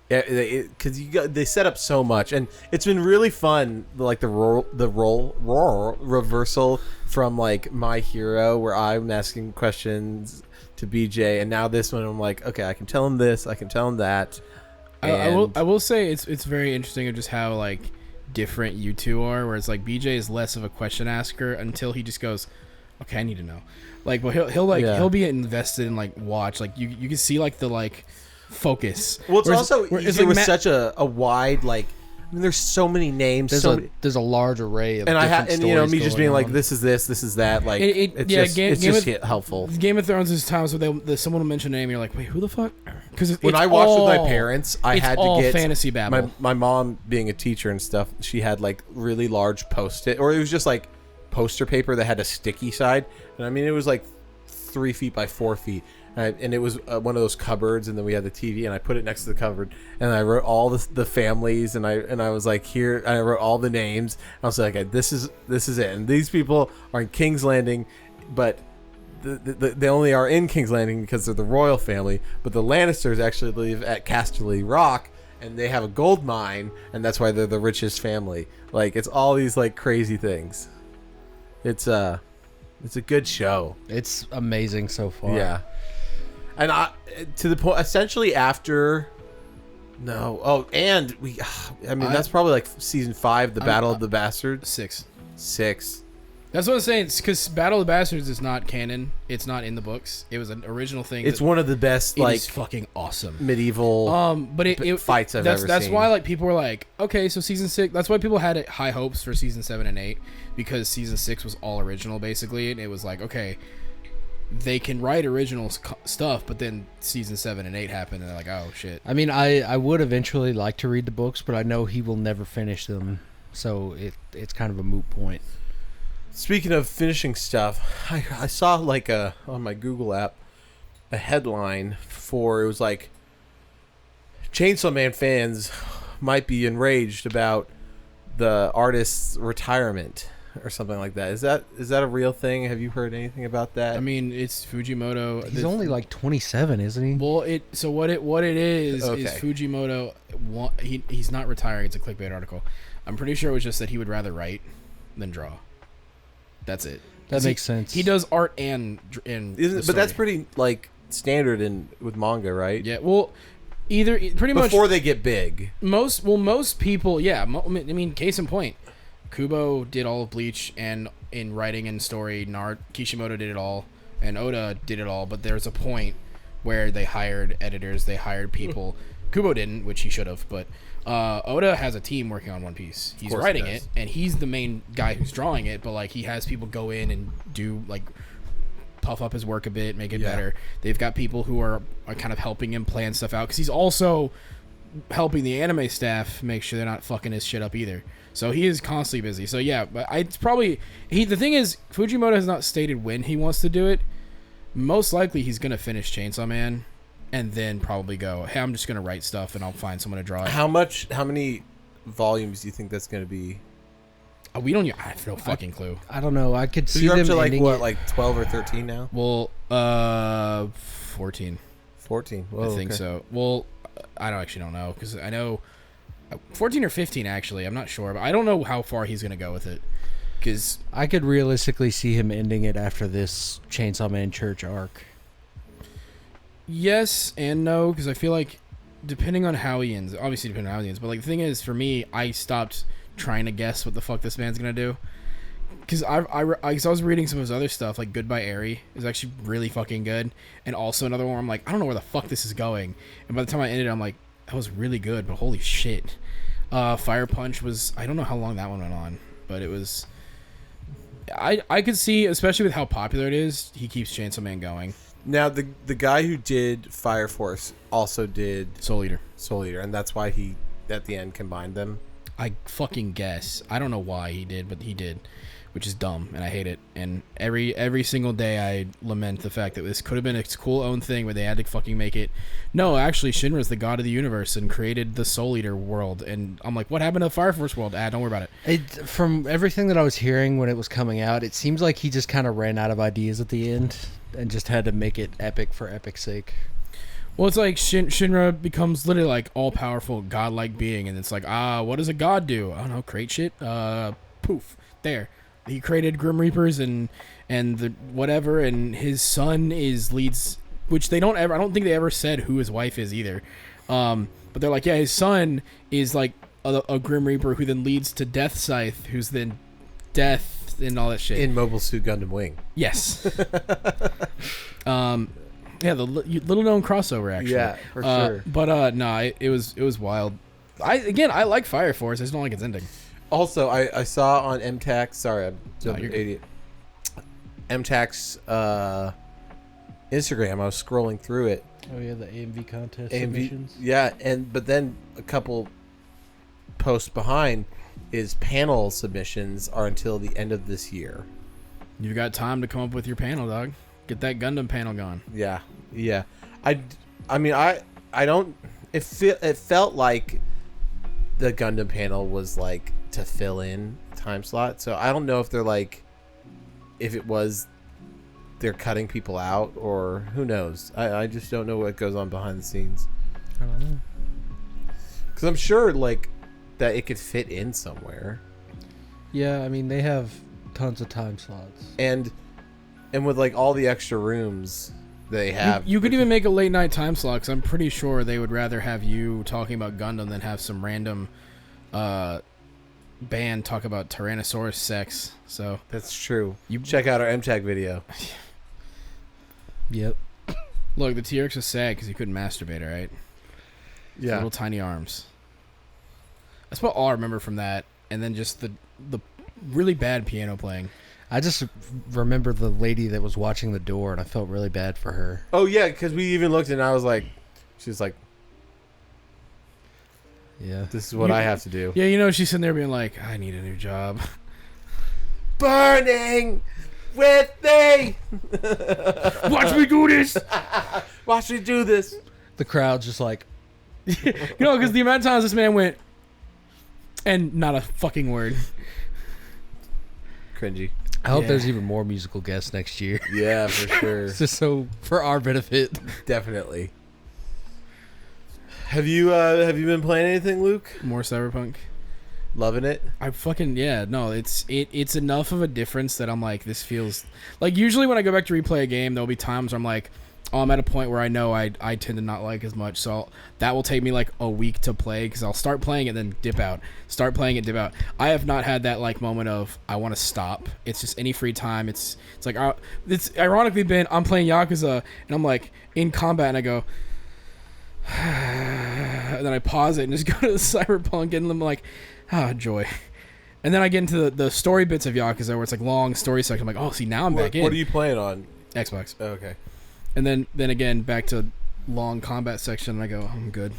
because they set up so much, and it's been really fun. Like the role reversal from like My Hero, where I'm asking questions to BJ, and now this one I'm like, okay, I can tell him this, I can tell him that. I will say it's very interesting of just how like different you two are. Where it's like BJ is less of a question asker until he just goes, okay, I need to know. Like, but he'll be invested in like watch. Like you can see like the like focus. Well, it's also whereas, easier like, with such a wide like. I mean, there's so many names. There's a large array of and different you know, me stories just being going like, on. this is that. Like it's just helpful. Game of Thrones is times where someone will mention a name, and you're like, wait, who the fuck? Because When I watched with my parents, I had to get fantasy babble. My mom being a teacher and stuff, she had like really large post-it, or it was just like poster paper that had a sticky side, and I mean it was like 3 feet by 4 feet, and it was one of those cupboards, and then we had the TV, and I put it next to the cupboard, and I wrote all the families, and I was like, here, and I wrote all the names. I was like, okay, this is it, and these people are in King's Landing, but they only are in King's Landing because they're the royal family, but the Lannisters actually live at Casterly Rock, and they have a gold mine, and that's why they're the richest family. Like, it's all these like crazy things. It's a good show. It's amazing so far. Yeah. And to the point, essentially after, that's probably like season 5, the Battle of the Bastards. 6. That's what I'm saying. Because Battle of the Bastards is not canon. It's not in the books. It was an original thing. It's one of the best It is fucking awesome. medieval But it fights I've ever seen. That's why like people were like, okay, so season 6. That's why people had high hopes for season 7 and 8, because season 6 was all original basically, and it was like, okay, they can write original stuff, but then season 7 and 8 happened, and they're like, oh shit. I mean, I would eventually like to read the books, but I know he will never finish them, so it's kind of a moot point. Speaking of finishing stuff, I saw like on my Google app a headline for, it was like, Chainsaw Man fans might be enraged about the artist's retirement or something like that. Is that a real thing? Have you heard anything about that? I mean, it's Fujimoto. He's only like 27, isn't he? Well, what it is Okay. Fujimoto. He's not retiring. It's a clickbait article. I'm pretty sure it was just that he would rather write than draw. That's it. That makes sense. He does art and But that's pretty like standard with manga, right? Yeah. Well, pretty much before they get big. Most people, yeah. I mean, case in point, Kubo did all of Bleach, and in writing and story, Kishimoto did it all, and Oda did it all. But there's a point where they hired editors, they hired people. Kubo didn't, which he should have, but Oda has a team working on One Piece. He's writing it, and he's the main guy who's drawing it. But like, he has people go in and do like puff up his work a bit, make it better. They've got people who are kind of helping him plan stuff out, because he's also helping the anime staff make sure they're not fucking his shit up either. So he is constantly busy. So yeah, but it's probably the thing is, Fujimoto has not stated when he wants to do it. Most likely he's gonna finish Chainsaw Man and then probably go, hey, I'm just gonna write stuff and I'll find someone to draw it. How many volumes do you think that's going to be? I have no fucking clue. I don't know. I could see You're them up to like ending what, it- like 12 or 13 now? Well, 14. 14. Whoa, I think okay. so. Well, I don't know, because I know 14 or 15 actually. I'm not sure, but I don't know how far he's gonna go with it. Because I could realistically see him ending it after this Chainsaw Man Church arc. yes and no, because I feel like depending on how he ends, obviously depending on how he ends, but like the thing is, for me, I stopped trying to guess what the fuck this man's gonna do. Because I was reading some of his other stuff, like Goodbye Eri is actually really fucking good, and also another one where I'm like, I don't know where the fuck this is going, and by the time I ended, I'm like, that was really good, but holy shit. Fire Punch was, I don't know how long that one went on, but it was, I could see, especially with how popular it is, he keeps Chainsaw Man going. Now, the guy who did Fire Force also did Soul Eater. Soul Eater, and that's why he, at the end, combined them. I fucking guess. I don't know why he did, but he did, which is dumb, and I hate it. And every single day I lament the fact that this could have been a cool own thing where they had to fucking make it. No, actually, Shinra's the god of the universe and created the Soul Eater world. And I'm like, what happened to the Fire Force world? Don't worry about it. From everything that I was hearing when it was coming out, it seems like he just kind of ran out of ideas at the end and just had to make it epic for epic's sake. Well, it's like Shinra becomes literally like all-powerful, godlike being, and it's like, what does a god do? I don't know, create shit? Poof. There. He created Grim Reapers and the whatever, and his son leads, which I don't think they ever said who his wife is either. But they're like, yeah, his son is like a Grim Reaper who then leads to Death Scythe, who's then Death and all that shit. In Mobile Suit Gundam Wing. Yes. Yeah, the little known crossover actually. Yeah, for sure. But no, it was wild. I like Fire Force. I just don't like its ending. Also, I saw on MTAX. Sorry, I'm you're an good. idiot. MTAX Instagram. I was scrolling through it. Oh yeah, the AMV contest AMV, submissions. yeah, but then a couple posts behind is panel submissions are until the end of this year. You've got time to come up with your panel, dog. Get that Gundam panel going. Yeah. I mean, I don't. It felt like the Gundam panel was like to fill in time slot. So I don't know if they're like, if it was, they're cutting people out or who knows. I just don't know what goes on behind the scenes. I don't know. Because I'm sure like that it could fit in somewhere. Yeah, I mean they have tons of time slots. And with like all the extra rooms they have, You could even make a late night time slot, because I'm pretty sure they would rather have you talking about Gundam than have some random band talk about Tyrannosaurus sex. So that's true. You- Check out our MTAG video. Yep. look, the T-Rex was sad because he couldn't masturbate, all right? Yeah. Little tiny arms. That's about all I remember from that. And then just the really bad piano playing. I just remember the lady that was watching the door, and I felt really bad for her. Oh yeah, because we even looked and I was like, she was like, Yeah. this is what I have to do. Yeah, you know, she's sitting there being like, I need a new job. burning with me. Watch me do this. Watch me do this. The crowd's just like, You know, because the amount of times this man went, and not a fucking word. Cringy. I hope Yeah. there's even more musical guests next year. Yeah, for sure. It's just so for our benefit. Definitely. Have you been playing anything, Luke? More Cyberpunk. Loving it? I fucking no. It's enough of a difference that I'm like, this feels like, usually when I go back to replay a game, there'll be times where I'm like, oh, I'm at a point where I know I tend to not like as much, so that will take me like a week to play, because I'll start playing it then dip out, start playing it dip out. I have not had that like moment of I want to stop. It's just any free time. It's like it's ironically been, I'm playing Yakuza and I'm like in combat and I go and then I pause it and just go to the Cyberpunk and I'm like, joy. And then I get into the story bits of Yakuza where it's like long story section. I'm like, oh, see, now I'm back in. What are you playing on? Xbox. Oh, okay. And then again back to long combat section, and I go, I'm good.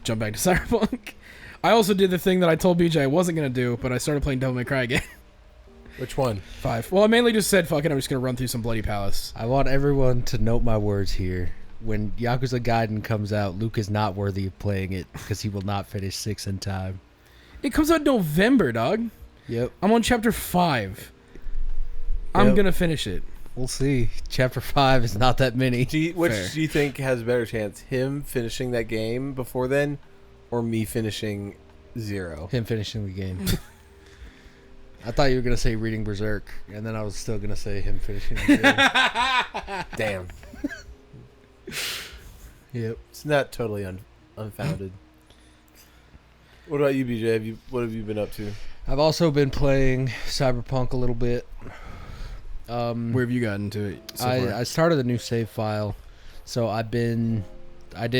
Jump back to Cyberpunk. I also did the thing that I told BJ I wasn't gonna do, but I started playing Devil May Cry again. Which one? 5. Well, I mainly just said, fuck it, I'm just gonna run through some Bloody Palace. I want everyone to note my words here. When Yakuza Gaiden comes out, Luke is not worthy of playing it because he will not finish 6 in time. It comes out November, dog. Yep. I'm on chapter 5. I'm Yep. gonna finish it. We'll see. Chapter 5 is not that many. Which Fair. do you think has a better chance? Him finishing that game before then, or me finishing 0? Him finishing the game. I thought you were going to say reading Berserk, and then I was still going to say him finishing the game. Damn. Yep. It's not totally unfounded. What about you, BJ? What have you been up to? I've also been playing Cyberpunk a little bit. Where have you gotten to it so far? I started a new save file, so I did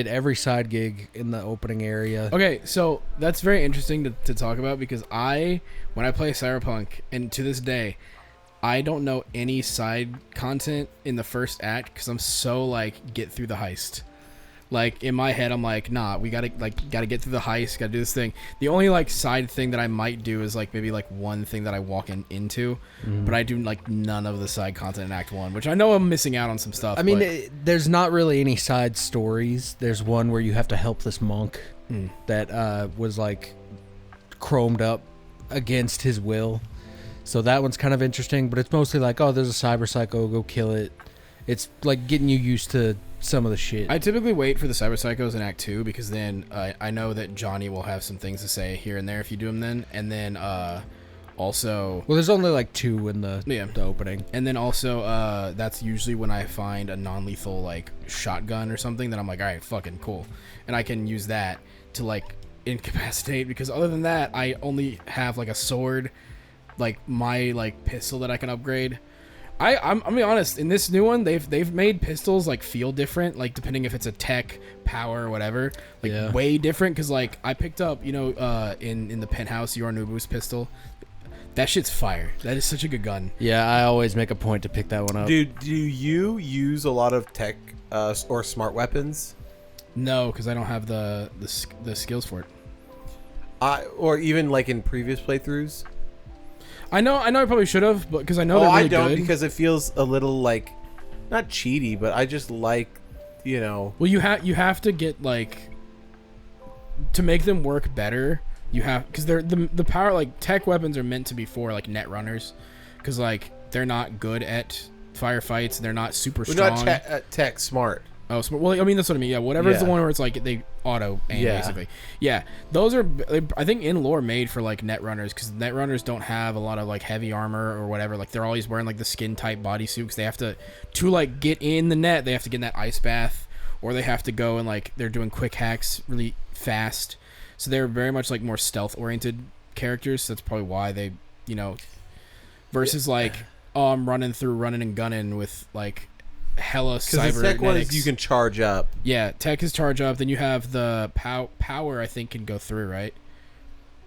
every side gig in the opening area. Okay, so that's very interesting to talk about, because when I play Cyberpunk, and to this day, I don't know any side content in the first act because I'm so like, get through the heist. Like in my head, I'm like, nah, we gotta get through the heist, gotta do this thing. The only like side thing that I might do is like maybe like one thing that I walk into, but I do like none of the side content in Act 1, which I know I'm missing out on some stuff. I mean, but there's not really any side stories. There's one where you have to help this monk that was like chromed up against his will. So that one's kind of interesting, but it's mostly like, oh, there's a cyber psycho, go kill it. It's like getting you used to some of the shit. I typically wait for the cyber psychos in Act 2, because then I know that Johnny will have some things to say here and there if you do them then, and then also, well, there's only like 2 in the opening, and then also that's usually when I find a non-lethal like shotgun or something that I'm like, all right, fucking cool, and I can use that to like incapacitate, because other than that I only have like a sword, like my like pistol that I can upgrade. I'm gonna be honest, in this new one they've made pistols like feel different, like depending if it's a tech, power, or whatever, like way different, because like I picked up, in the penthouse Yorinobu's pistol. That shit's fire. That is such a good gun. Yeah, I always make a point to pick that one up. Dude, do you use a lot of tech or smart weapons? No, because I don't have the skills for it. Or even like in previous playthroughs? I know I probably should have, but because I know they're really I don't, good. because it feels a little like, not cheaty, but I just like, Well, you have to get like, to make them work better. You have, because they're the power, like tech weapons are meant to be for like net runners, because like they're not good at firefights. They're not super strong. Not tech smart. Oh, well, I mean, that's what I mean. Yeah, whatever's the one where it's like they auto aim, basically. Yeah, those are, I think, in lore made for like net runners, because net runners don't have a lot of like heavy armor or whatever. Like they're always wearing like the skin type bodysuit, because they have to like get in the net. They have to get in that ice bath, or they have to go and like they're doing quick hacks really fast. So they're very much like more stealth oriented characters. So that's probably why they, versus like, oh, I'm running and gunning with like hella cybernetics. Because the tech one is you can charge up. Yeah, tech is charge up. Then you have the power, I think, can go through, right?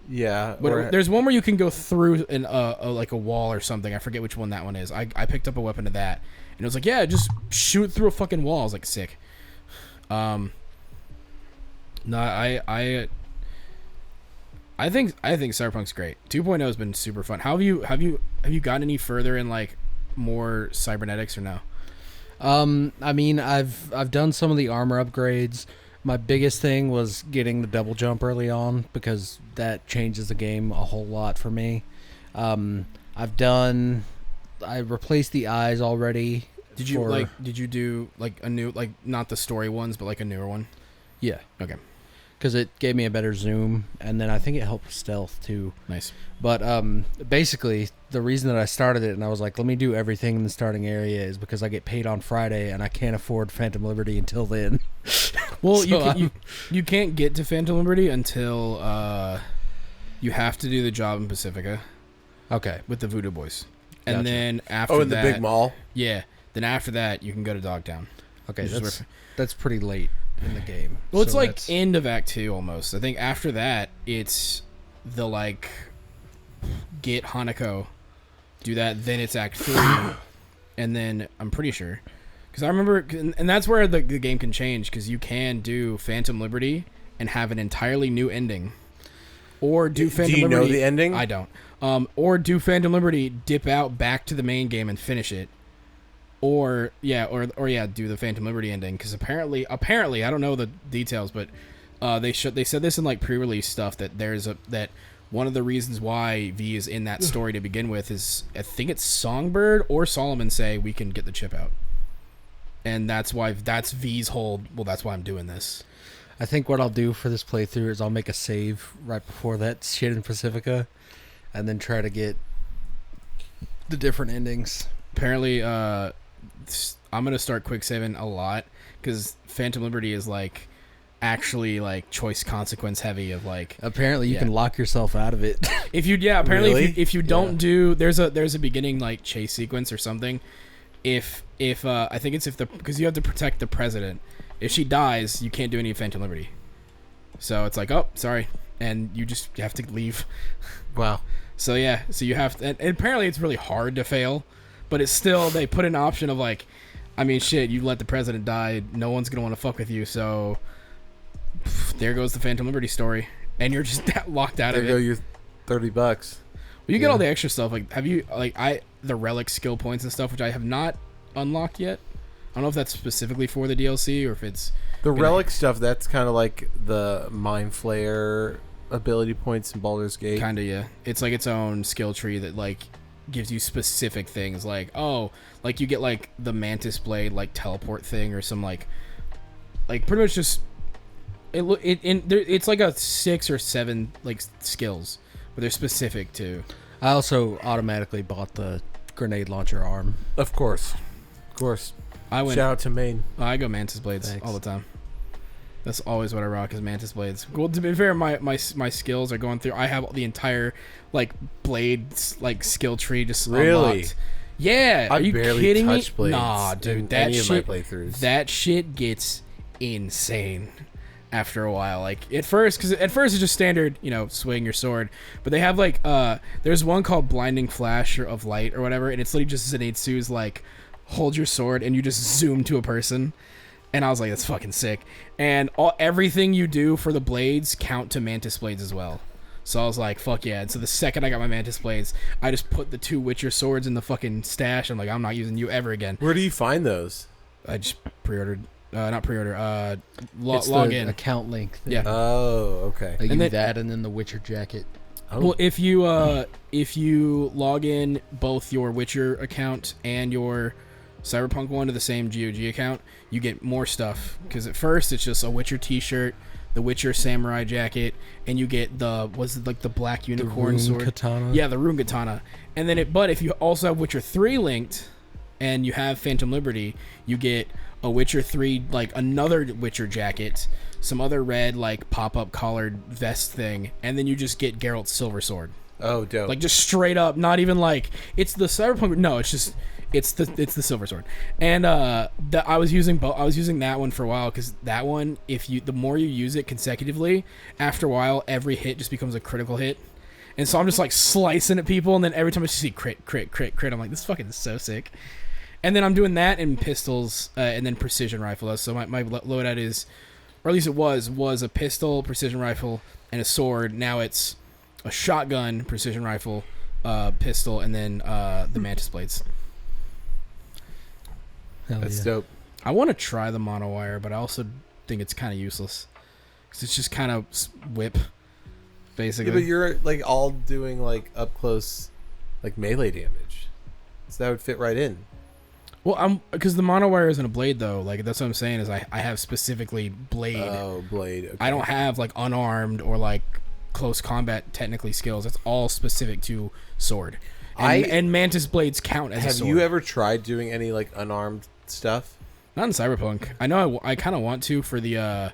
Yeah. But there's one where you can go through like a wall or something. I forget which one that one is. I picked up a weapon to that, and it was like, yeah, just shoot through a fucking wall. I was like, sick. No, I think Cyberpunk's great. 2.0 has been super fun. How have you gotten any further in like more cybernetics or no? I mean, I've done some of the armor upgrades. My biggest thing was getting the double jump early on because that changes the game a whole lot for me. I replaced the eyes already. Did you do like a new, like not the story ones, but like a newer one? Yeah. Okay. Because it gave me a better zoom, and then I think it helped stealth too. Nice. But basically, the reason that I started it and I was like, let me do everything in the starting area is because I get paid on Friday, and I can't afford Phantom Liberty until then. Well, so you can't get to Phantom Liberty until you have to do the job in Pacifica. Okay. With the Voodoo Boys. And Gotcha. then after in the big mall? Yeah. Then after that, you can go to Dogtown. Okay, that's pretty late in the game. Well, it's like end of Act 2 almost. I think after that, it's the like get Hanako, do that, then it's Act 3, and then I'm pretty sure. Because I remember, and that's where the game can change, because you can do Phantom Liberty and have an entirely new ending. Or do Phantom Liberty. Do you know the ending? I don't. Or do Phantom Liberty, dip out back to the main game and finish it. Or do the Phantom Liberty ending, because apparently I don't know the details, but they said this in like pre-release stuff that that one of the reasons why V is in that story to begin with is I think it's Songbird or Solomon say we can get the chip out, and that's V's whole. Well, that's why I'm doing this. I think what I'll do for this playthrough is I'll make a save right before that shit in Pacifica, and then try to get the different endings. Apparently, I'm gonna start quick saving a lot because Phantom Liberty is like actually like choice consequence heavy of like. Apparently, you can lock yourself out of it. Apparently, really? if you don't do there's a beginning like chase sequence or something. If I think it's because you have to protect the president. If she dies, you can't do any Phantom Liberty. So it's like, oh, sorry, and you have to leave. Wow. So yeah, so you have to, and apparently it's really hard to fail. But it's still, they put an option of like, I mean, shit, you let the president die, no one's going to want to fuck with you, so there goes the Phantom Liberty story. And you're just locked out of it. There go your $30. Well, you get all the extra stuff. Like, have you, the relic skill points and stuff, which I have not unlocked yet. I don't know if that's specifically for the DLC or if it's... The relic stuff, that's kind of like the Mind Flayer ability points in Baldur's Gate. Kind of, yeah. It's like its own skill tree that, like... gives you specific things like you get like the Mantis Blade like teleport thing or some like pretty much just it's like a 6 or 7 like skills but they're specific to. I also automatically bought the grenade launcher arm. Of course. Shout out to Maine. I go Mantis Blades. Thanks. All the time. That's always what I rock is Mantis Blades. Well, to be fair, my skills are going through. I have the entire like blades like skill tree just really unlocked. Yeah, are you kidding me? Blades nah, dude, that shit gets insane after a while. Like at first it's just standard, swing your sword. But they have like there's one called Blinding Flash of Light or whatever, and it's literally just Zenitsu's like hold your sword and you just zoom to a person. And I was like, that's fucking sick. And everything you do for the blades count to Mantis Blades as well. So I was like, fuck yeah. And so the second I got my Mantis Blades, I just put the 2 Witcher swords in the fucking stash. I'm like, I'm not using you ever again. Where do you find those? I just pre-ordered. Not pre-order. It's log the in. account link thing. Yeah. Oh, okay. Like you do that and then the Witcher jacket. Oh. Well, if you log in both your Witcher account and your Cyberpunk one to the same GOG account, you get more stuff. Because at first it's just a Witcher t-shirt, the Witcher samurai jacket, and you get the black unicorn sword katana. Yeah, the rune katana. And then but if you also have Witcher 3 linked and you have Phantom Liberty, you get a Witcher 3 like another Witcher jacket, some other red like pop-up collared vest thing, and then you just get Geralt's silver sword. Oh, dope. Like just straight up, not even like it's the Cyberpunk. No, it's just it's the silver sword. And I was using that one for a while because that one, the more you use it consecutively, after a while every hit just becomes a critical hit. And so I'm just like slicing at people, and then every time I see crit, I'm like, this fucking is so sick. And then I'm doing that in pistols and then precision rifle. So my loadout is, or at least it was a pistol, precision rifle, and a sword. Now it's a shotgun, precision rifle, pistol, and then the mantis blades. That's dope. I want to try the monowire, but I also think it's kind of useless because it's just kind of whip, basically. Yeah, but you're like all doing like up close, like melee damage, so that would fit right in. Well, because the monowire isn't a blade though. Like that's what I'm saying is I have specifically blade. Oh, blade. Okay. I don't have like unarmed or like close combat technically skills. That's all specific to sword. And mantis blades count as a sword. Have you ever tried doing any like unarmed stuff? Not in Cyberpunk. I know I kind of want to for the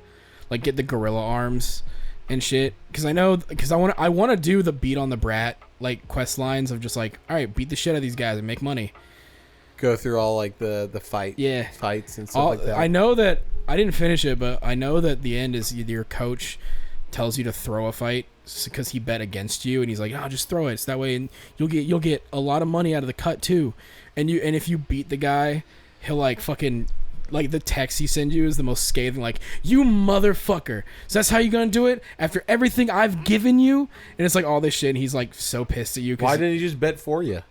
like get the gorilla arms and shit because I want to do the beat on the brat like quest lines of just like, all right, beat the shit out of these guys and make money. Go through all like the fights and stuff like that. I know that I didn't finish it, but I know that the end is your coach tells you to throw a fight because he bet against you and he's like, oh, just throw it. So that way and you'll get a lot of money out of the cut too. And if you beat the guy, he'll like fucking like the text he sends you is the most scathing, like, you motherfucker. So that's how you gonna do it after everything I've given you? And it's like all this shit and he's like so pissed at you. Why didn't he just bet for you?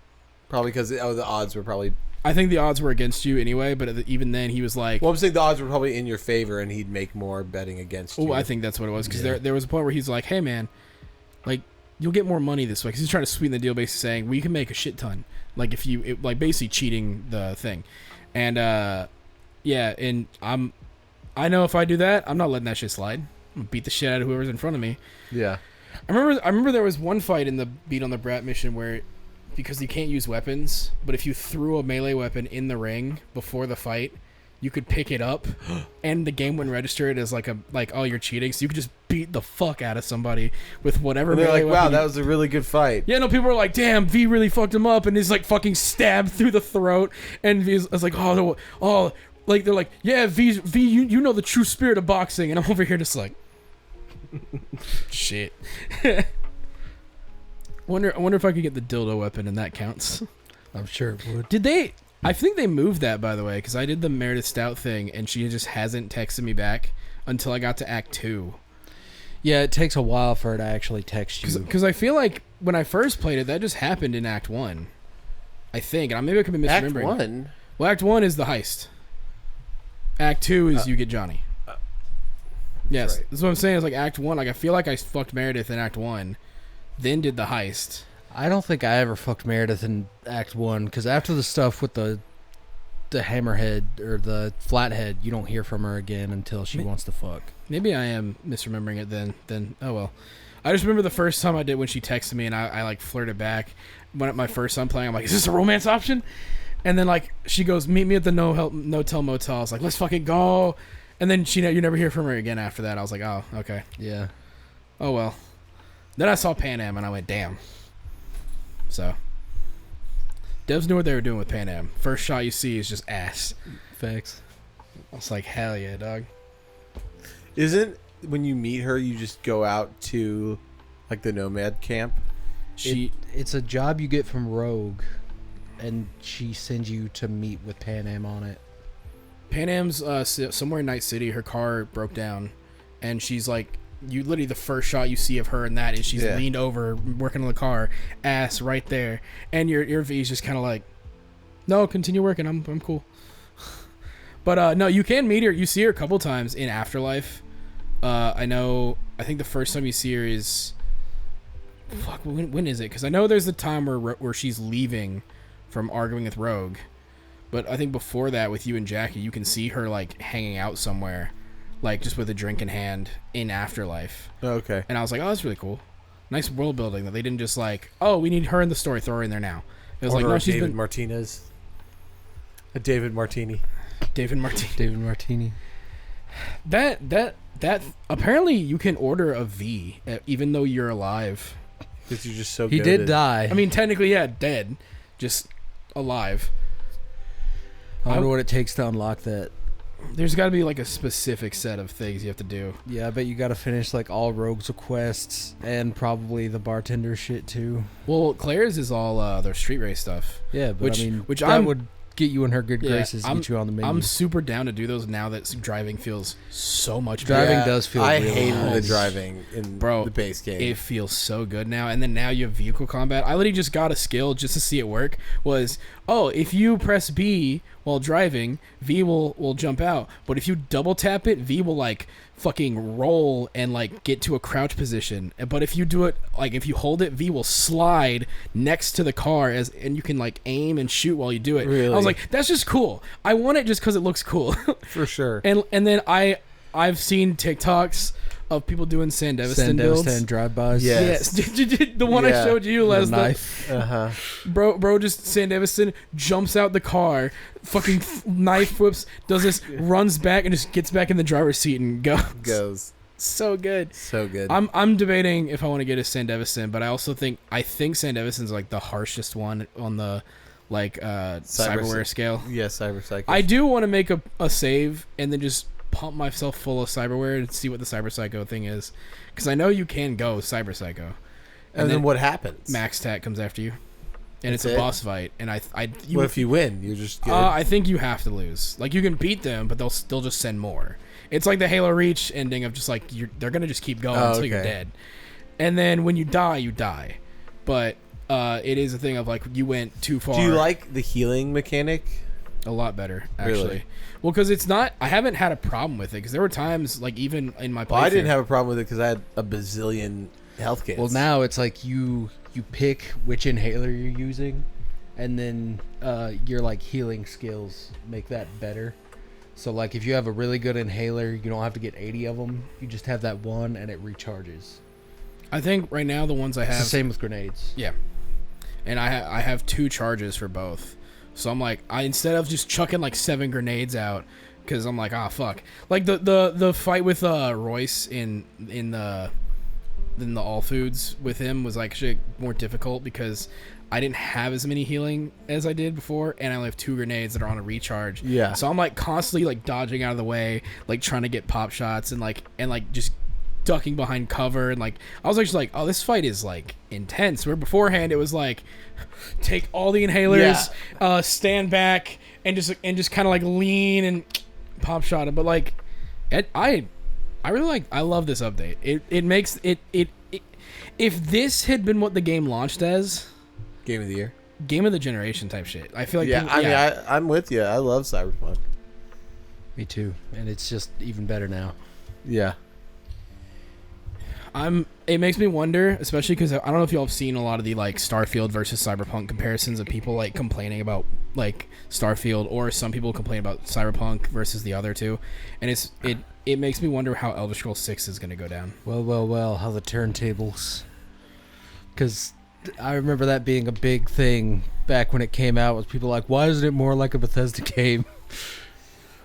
Probably because the odds were probably... I think the odds were against you anyway, but even then he was like... Well, I'm saying the odds were probably in your favor and he'd make more betting against you. Oh, I think that's what it was. Because there was a point where he's like, hey, man, like, you'll get more money this way. Because he's trying to sweeten the deal, basically saying, well, you can make a shit ton. Like, like, basically cheating the thing. And, yeah, and I know if I do that, I'm not letting that shit slide. I'm going to beat the shit out of whoever's in front of me. Yeah. I remember there was one fight in the Beat on the Brat mission where... Because you can't use weapons, but if you threw a melee weapon in the ring before the fight, you could pick it up, and the game wouldn't register it as like oh, you're cheating. So you could just beat the fuck out of somebody with whatever. And they're melee like, wow, weapon that was a really good fight. Yeah, no, people are like, damn, V really fucked him up, and he's like fucking stabbed through the throat, and V's like, oh, like they're like, yeah, V, you know the true spirit of boxing, and I'm over here just like, shit. I wonder if I could get the dildo weapon and that counts. I'm sure it would. Did they? I think they moved that, by the way, because I did the Meredith Stout thing and she just hasn't texted me back until I got to Act 2. Yeah, it takes a while for her to actually text you. Because I feel like when I first played it, that just happened in Act 1. I think. And maybe I could be misremembering. Act 1? Well, Act 1 is the heist. Act 2 is you get Johnny. Yes. right. That's what I'm saying. It's like Act 1. Like, I feel like I fucked Meredith in Act 1. Then did the heist. I don't think I ever fucked Meredith in Act 1, because after the stuff with the hammerhead or the flathead, you don't hear from her again until she wants to fuck. Maybe I am misremembering it then. Oh well. I just remember the first time I did when she texted me and I like flirted back. When my first time playing, I'm like, is this a romance option? And then like she goes, meet me at the no-tell motel. I was like, let's fucking go. And then you never hear from her again after that. I was like, oh, okay. Yeah. Oh well. Then I saw Pan Am and I went, damn. So, devs knew what they were doing with Pan Am. First shot you see is just ass. Facts. I was like, hell yeah, dog. Isn't when you meet her, you just go out to like the Nomad camp? It's a job you get from Rogue, and she sends you to meet with Pan Am on it. Pan Am's somewhere in Night City. Her car broke down, and she's like, you literally the first shot you see of her in that is she's leaned over working on the car, ass right there, and your V's just kind of like, no, continue working, I'm cool. But no, you can meet her. You see her a couple times in Afterlife. I think the first time you see her is when is it? Because I know there's the time where she's leaving from arguing with Rogue, but I think before that with you and Jackie, you can see her like hanging out somewhere. Like, just with a drink in hand in Afterlife. Okay. And I was like, oh, that's really cool. Nice world building that they didn't just like, oh, we need her in the story, throw her in there now. It was like, no, she's David Martinez. A David Martini. David Martini. David Martini. That apparently you can order a V even though you're alive. Because you're just so He good did at die. I mean, technically, yeah, dead. Just alive. I wonder what it takes to unlock that. There's got to be like a specific set of things you have to do. Yeah, I bet you got to finish like all Rogue's quests and probably the bartender shit too. Well, Claire's is all their street race stuff. Yeah, but which that would get you in her good Yeah, graces, get you on the menu. I'm super down to do those now that driving feels so much Driving better. does feel I really hated the nice. driving in Bro, the base game. It feels so good now. And then now you have vehicle combat. I literally just got a skill just to see it work. Was, if you press B while driving, V will jump out. But if you double tap it, V will like fucking roll and like get to a crouch position. But if you do it, like if you hold it, V will slide next to the car and you can like aim and shoot while you do it. Really? I was like, that's just cool. I want it just because it looks cool. For sure. And then I've seen TikToks of people doing Sandevistan builds. Sandevistan drive-bys. Yeah. Yes, the one I Yeah. showed you last night. Knife. Uh-huh. Bro just Sandevistan jumps out the car, fucking knife whips, does this, runs back and just gets back in the driver's seat and goes. So good. So good. I'm debating if I want to get a Sandevistan, but I think Sandevistan's like the harshest one on the like cyberware scale. Yeah, Cyber Psycho. I do want to make a save and then just pump myself full of cyberware and see what the Cyber Psycho thing is, because I know you can go Cyber Psycho, and then what happens? Max Tat comes after you, and That's it's a it? boss fight. And What if you win? You're just good. I think you have to lose. Like you can beat them, but they'll just send more. It's like the Halo Reach ending of just like they're gonna just keep going until you're okay. dead, and then when you die, you die. But it is a thing of like you went too far. Do you like the healing mechanic? A lot better, actually. Really? Well, because it's not. I haven't had a problem with it because there were times, like even in my playthrough. Well, I didn't have a problem with it because I had a bazillion health kits. Well, now it's like you pick which inhaler you're using, and then your like healing skills make that better. So like if you have a really good inhaler, you don't have to get 80 of them. You just have that one, and it recharges. I think right now the ones I It's have. the same with grenades. Yeah, and I have 2 charges for both. So I'm like, instead of just chucking like 7 grenades out, because I'm like, fuck. Like the fight with Royce in the All Foods with him was like actually more difficult because I didn't have as many healing as I did before, and I only have 2 grenades that are on a recharge. Yeah. So I'm like constantly like dodging out of the way, like trying to get pop shots and like just ducking behind cover, and like I was actually like, oh, this fight is like intense. Where beforehand it was like take all the inhalers, stand back and just kind of like lean and pop shot it. But like I really love this update. It makes it if this had been what the game launched as, Game of the year. game of the generation type shit. I feel like Yeah, people- I mean, I'm with you. I love Cyberpunk. Me too. And it's just even better now. Yeah. It makes me wonder, especially because I don't know if y'all have seen a lot of the like Starfield versus Cyberpunk comparisons of people like complaining about like Starfield, or some people complain about Cyberpunk versus the other two, and it makes me wonder how Elder Scrolls 6 is going to go down. Well, how the turntables. Because I remember that being a big thing back when it came out, was people like, why isn't it more like a Bethesda game?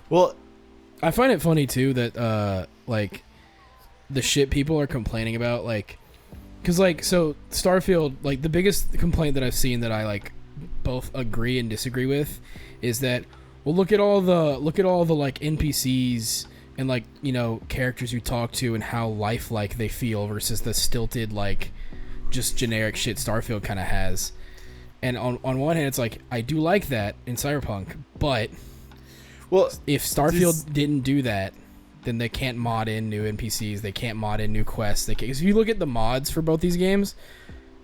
Well, I find it funny too that like the shit people are complaining about, like, because like, so Starfield, like the biggest complaint that I've seen that I like both agree and disagree with is that, well, look at all the like NPCs and like, you know, characters you talk to and how lifelike they feel versus the stilted like just generic shit Starfield kind of has. And on one hand, it's like, I do like that in Cyberpunk, but well, if Starfield didn't do that, then they can't mod in new NPCs. They can't mod in new quests. Because if you look at the mods for both these games,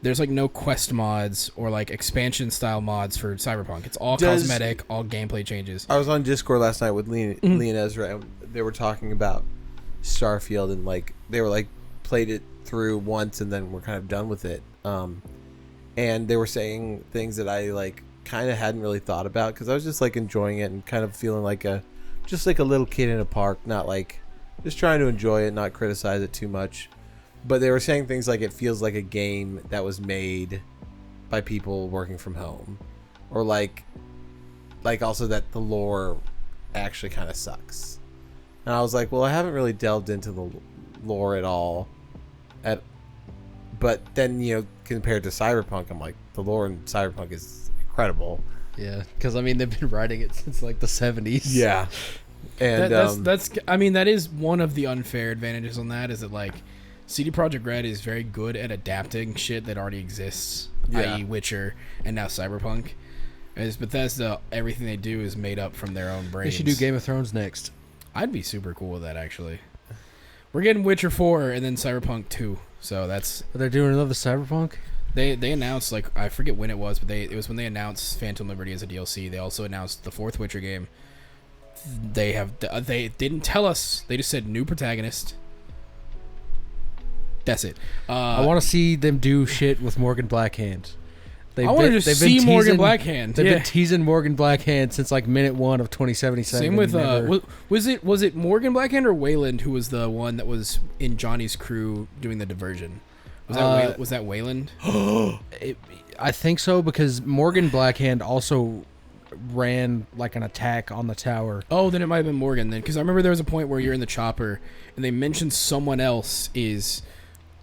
there's like no quest mods or like expansion style mods for Cyberpunk. It's all cosmetic, all gameplay changes. I was on Discord last night with Lee and Ezra, and they were talking about Starfield, and like they were like played it through once and then we're kind of done with it. And they were saying things that I like kind of hadn't really thought about, because I was just like enjoying it and kind of feeling like a little kid in a park, not like just trying to enjoy it, not criticize it too much. But they were saying things like it feels like a game that was made by people working from home, or like also that the lore actually kind of sucks. And I was like, well, I haven't really delved into the lore at all. But then, you know, compared to Cyberpunk, I'm like, the lore in Cyberpunk is incredible. Yeah, because I mean, they've been writing it since like the 70s. Yeah. And that's I mean, that is one of the unfair advantages on that, is that like CD Projekt Red is very good at adapting shit that already exists, Yeah. i.e. Witcher and now Cyberpunk. As Bethesda, everything they do is made up from their own brains. They should do Game of Thrones next. I'd be super cool with that, actually. We're getting Witcher 4 and then Cyberpunk 2. So that's... Are they doing another Cyberpunk? They announced, like, I forget when it was, but it was when they announced Phantom Liberty as a DLC. They also announced the 4th Witcher game. They didn't tell us. They just said new protagonist. That's it. I want to see them do shit with Morgan Blackhand. I want to just see Morgan Blackhand. They've been teasing Morgan Blackhand since like minute 1 of 2077. Same with was it Morgan Blackhand or Wayland who was the one that was in Johnny's crew doing the diversion? Was that Wayland? I think so, because Morgan Blackhand also ran like an attack on the tower. Oh, then it might have been Morgan then, because I remember there was a point where you're in the chopper and they mentioned someone else is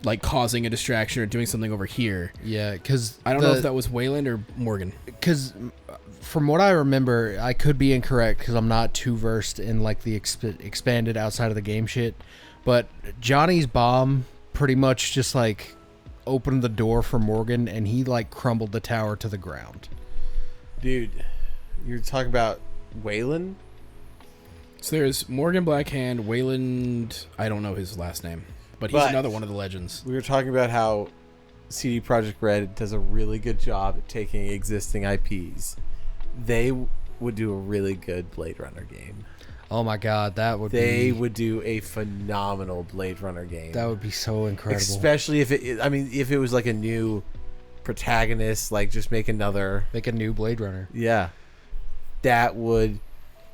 like causing a distraction or doing something over here. Yeah, because I don't know if that was Wayland or Morgan. Because from what I remember, I could be incorrect because I'm not too versed in like the expanded outside of the game shit, but Johnny's bomb pretty much just like opened the door for Morgan and he like crumbled the tower to the ground. Dude, you're talking about Wayland? So there's Morgan Blackhand, Wayland, I don't know his last name, but he's another one of the legends. We were talking about how CD Projekt Red does a really good job at taking existing IPs. They would do a really good Blade Runner game. Oh my god, They would do a phenomenal Blade Runner game. That would be so incredible. Especially if it was like a new protagonist, like just make a new Blade Runner. Yeah. That would...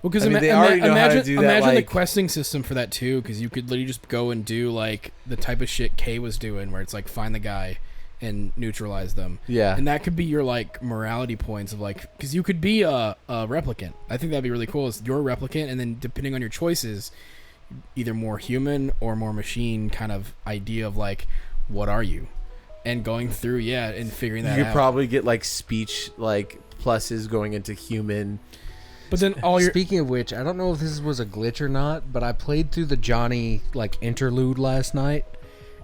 Well, because they already know how to do that. Imagine the like, questing system for that too, because you could literally just go and do like the type of shit Kay was doing, where it's like find the guy and neutralize them. Yeah. And that could be your like morality points of like, because you could be a replicant. I think that'd be really cool. Is you're a replicant, and then depending on your choices, either more human or more machine kind of idea of like, what are you? And going through, and figuring that out. You could probably get like speech like pluses going into human. But then Speaking of which, I don't know if this was a glitch or not, but I played through the Johnny like interlude last night,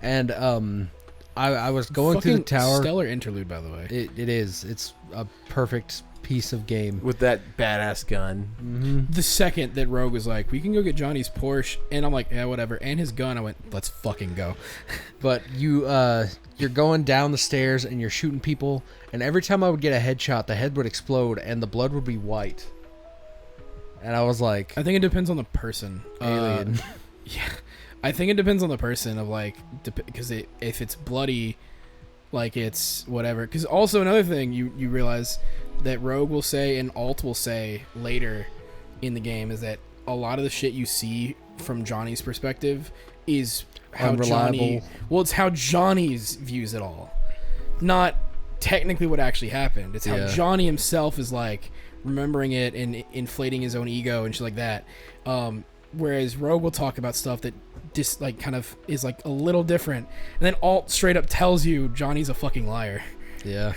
and I was going through the tower. Stellar interlude, by the way. It is. It's a perfect piece of game with that badass gun. Mm-hmm. The second that Rogue was like, "We can go get Johnny's Porsche," and I'm like, "Yeah, whatever," and his gun, I went, "Let's fucking go." But you're going down the stairs and you're shooting people, and every time I would get a headshot, the head would explode and the blood would be white. And I was like, I think it depends on the person. Alien. Yeah, I think it depends on the person of like, because if it's bloody, like it's whatever. Because also another thing you realize that Rogue will say and Alt will say later in the game is that a lot of the shit you see from Johnny's perspective is how unreliable. It's how Johnny's views it all, not technically what actually happened. It's how Johnny himself is like remembering it and inflating his own ego and shit like that. Whereas Rogue will talk about stuff that just like kind of is like a little different, and then Alt straight up tells you Johnny's a fucking liar. Yeah.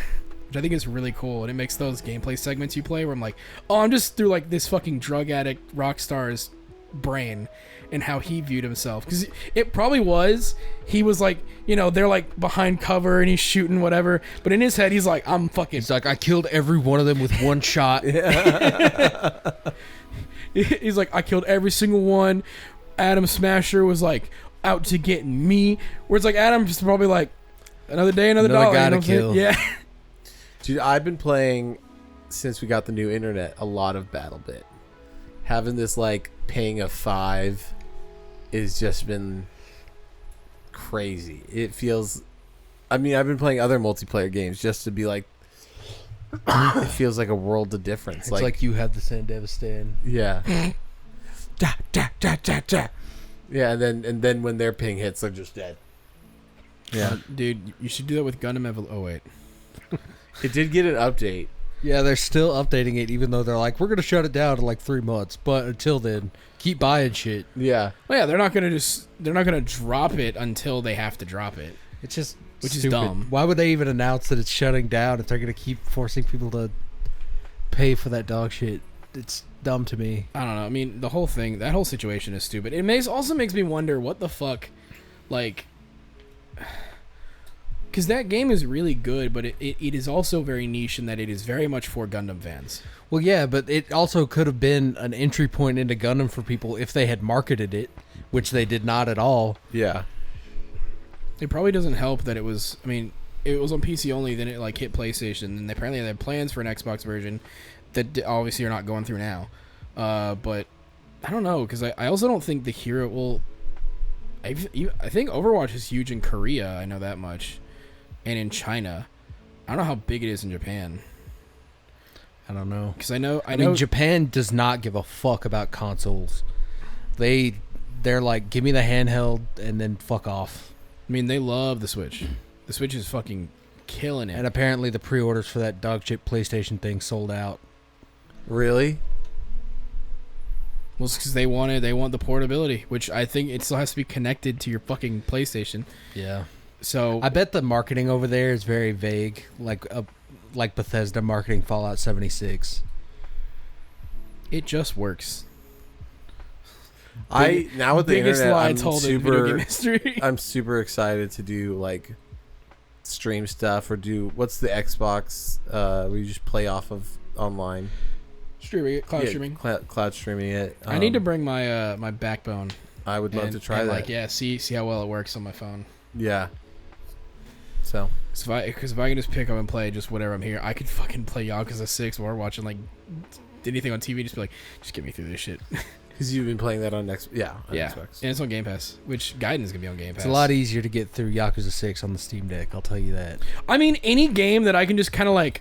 Which I think is really cool, and it makes those gameplay segments you play where I'm like, oh, I'm just through like this fucking drug addict rock star's brain and how he viewed himself, because it probably was he was like, they're like behind cover and he's shooting whatever, but in his head he's like, he's like, I killed every one of them with one shot. He's like, I killed every single one. Adam Smasher was like out to get me, where it's like Adam just probably like, another day, another dollar, guy to kill. Yeah. Dude, I've been playing since we got the new internet a lot of BattleBit. Having this like paying a $5 has just been crazy. It feels, I've been playing other multiplayer games just to be like, it feels like a world of difference. It's like you have the Sandevistan. Yeah. Yeah, and then when their ping hits, they're just dead. Yeah. Dude, you should do that with Gundam Oh, wait. It did get an update. Yeah, they're still updating it, even though they're like, we're going to shut it down in like 3 months. But until then, keep buying shit. Yeah. Well, yeah, they're not going to drop it until they have to drop it. It's just Which stupid. is dumb. Why would they even announce that it's shutting down if they're going to keep forcing people to pay for that dog shit? It's dumb to me. I don't know. I mean, that whole situation is stupid. It also makes me wonder what the fuck, like, Because that game is really good, but it is also very niche in that it is very much for Gundam fans. Well, yeah, but it also could have been an entry point into Gundam for people if they had marketed it, which they did not at all. Yeah. It probably doesn't help that it was. I mean, it was on PC only. Then it like hit PlayStation, and apparently they had plans for an Xbox version that obviously are not going through now. But I don't know, because I also don't think the hero will. I think Overwatch is huge in Korea. I know that much, and in China. I don't know how big it is in Japan. I don't know. Because I know. I mean, Japan does not give a fuck about consoles. They're like, give me the handheld and then fuck off. I mean, they love the Switch. The Switch is fucking killing it. And apparently the pre-orders for that dog shit PlayStation thing sold out. Really? Well, it's because they want the portability, which I think it still has to be connected to your fucking PlayStation. Yeah. So I bet the marketing over there is very vague, like Bethesda marketing Fallout 76. it just works. Now with the Biggest internet, lie I'm told in video game super history. I'm super excited to do like stream stuff or do what's the Xbox where you just play off of online. Streaming it, cloud Yeah, streaming. Cloud streaming it. I need to bring my my Backbone. I would love to try that. Like, yeah, see how well it works on my phone. Yeah. So Because if I can just pick up and play just whatever I'm here, I could fucking play Yakuza 6 while we're watching like anything on TV. Just be like, just get me through this shit. because you've been playing that on yeah, Xbox. and it's on Game Pass, which Gaiden's gonna be on Game Pass. It's a lot easier to get through Yakuza 6 on the Steam Deck, I'll tell you that. I mean, any game that I can just kind of like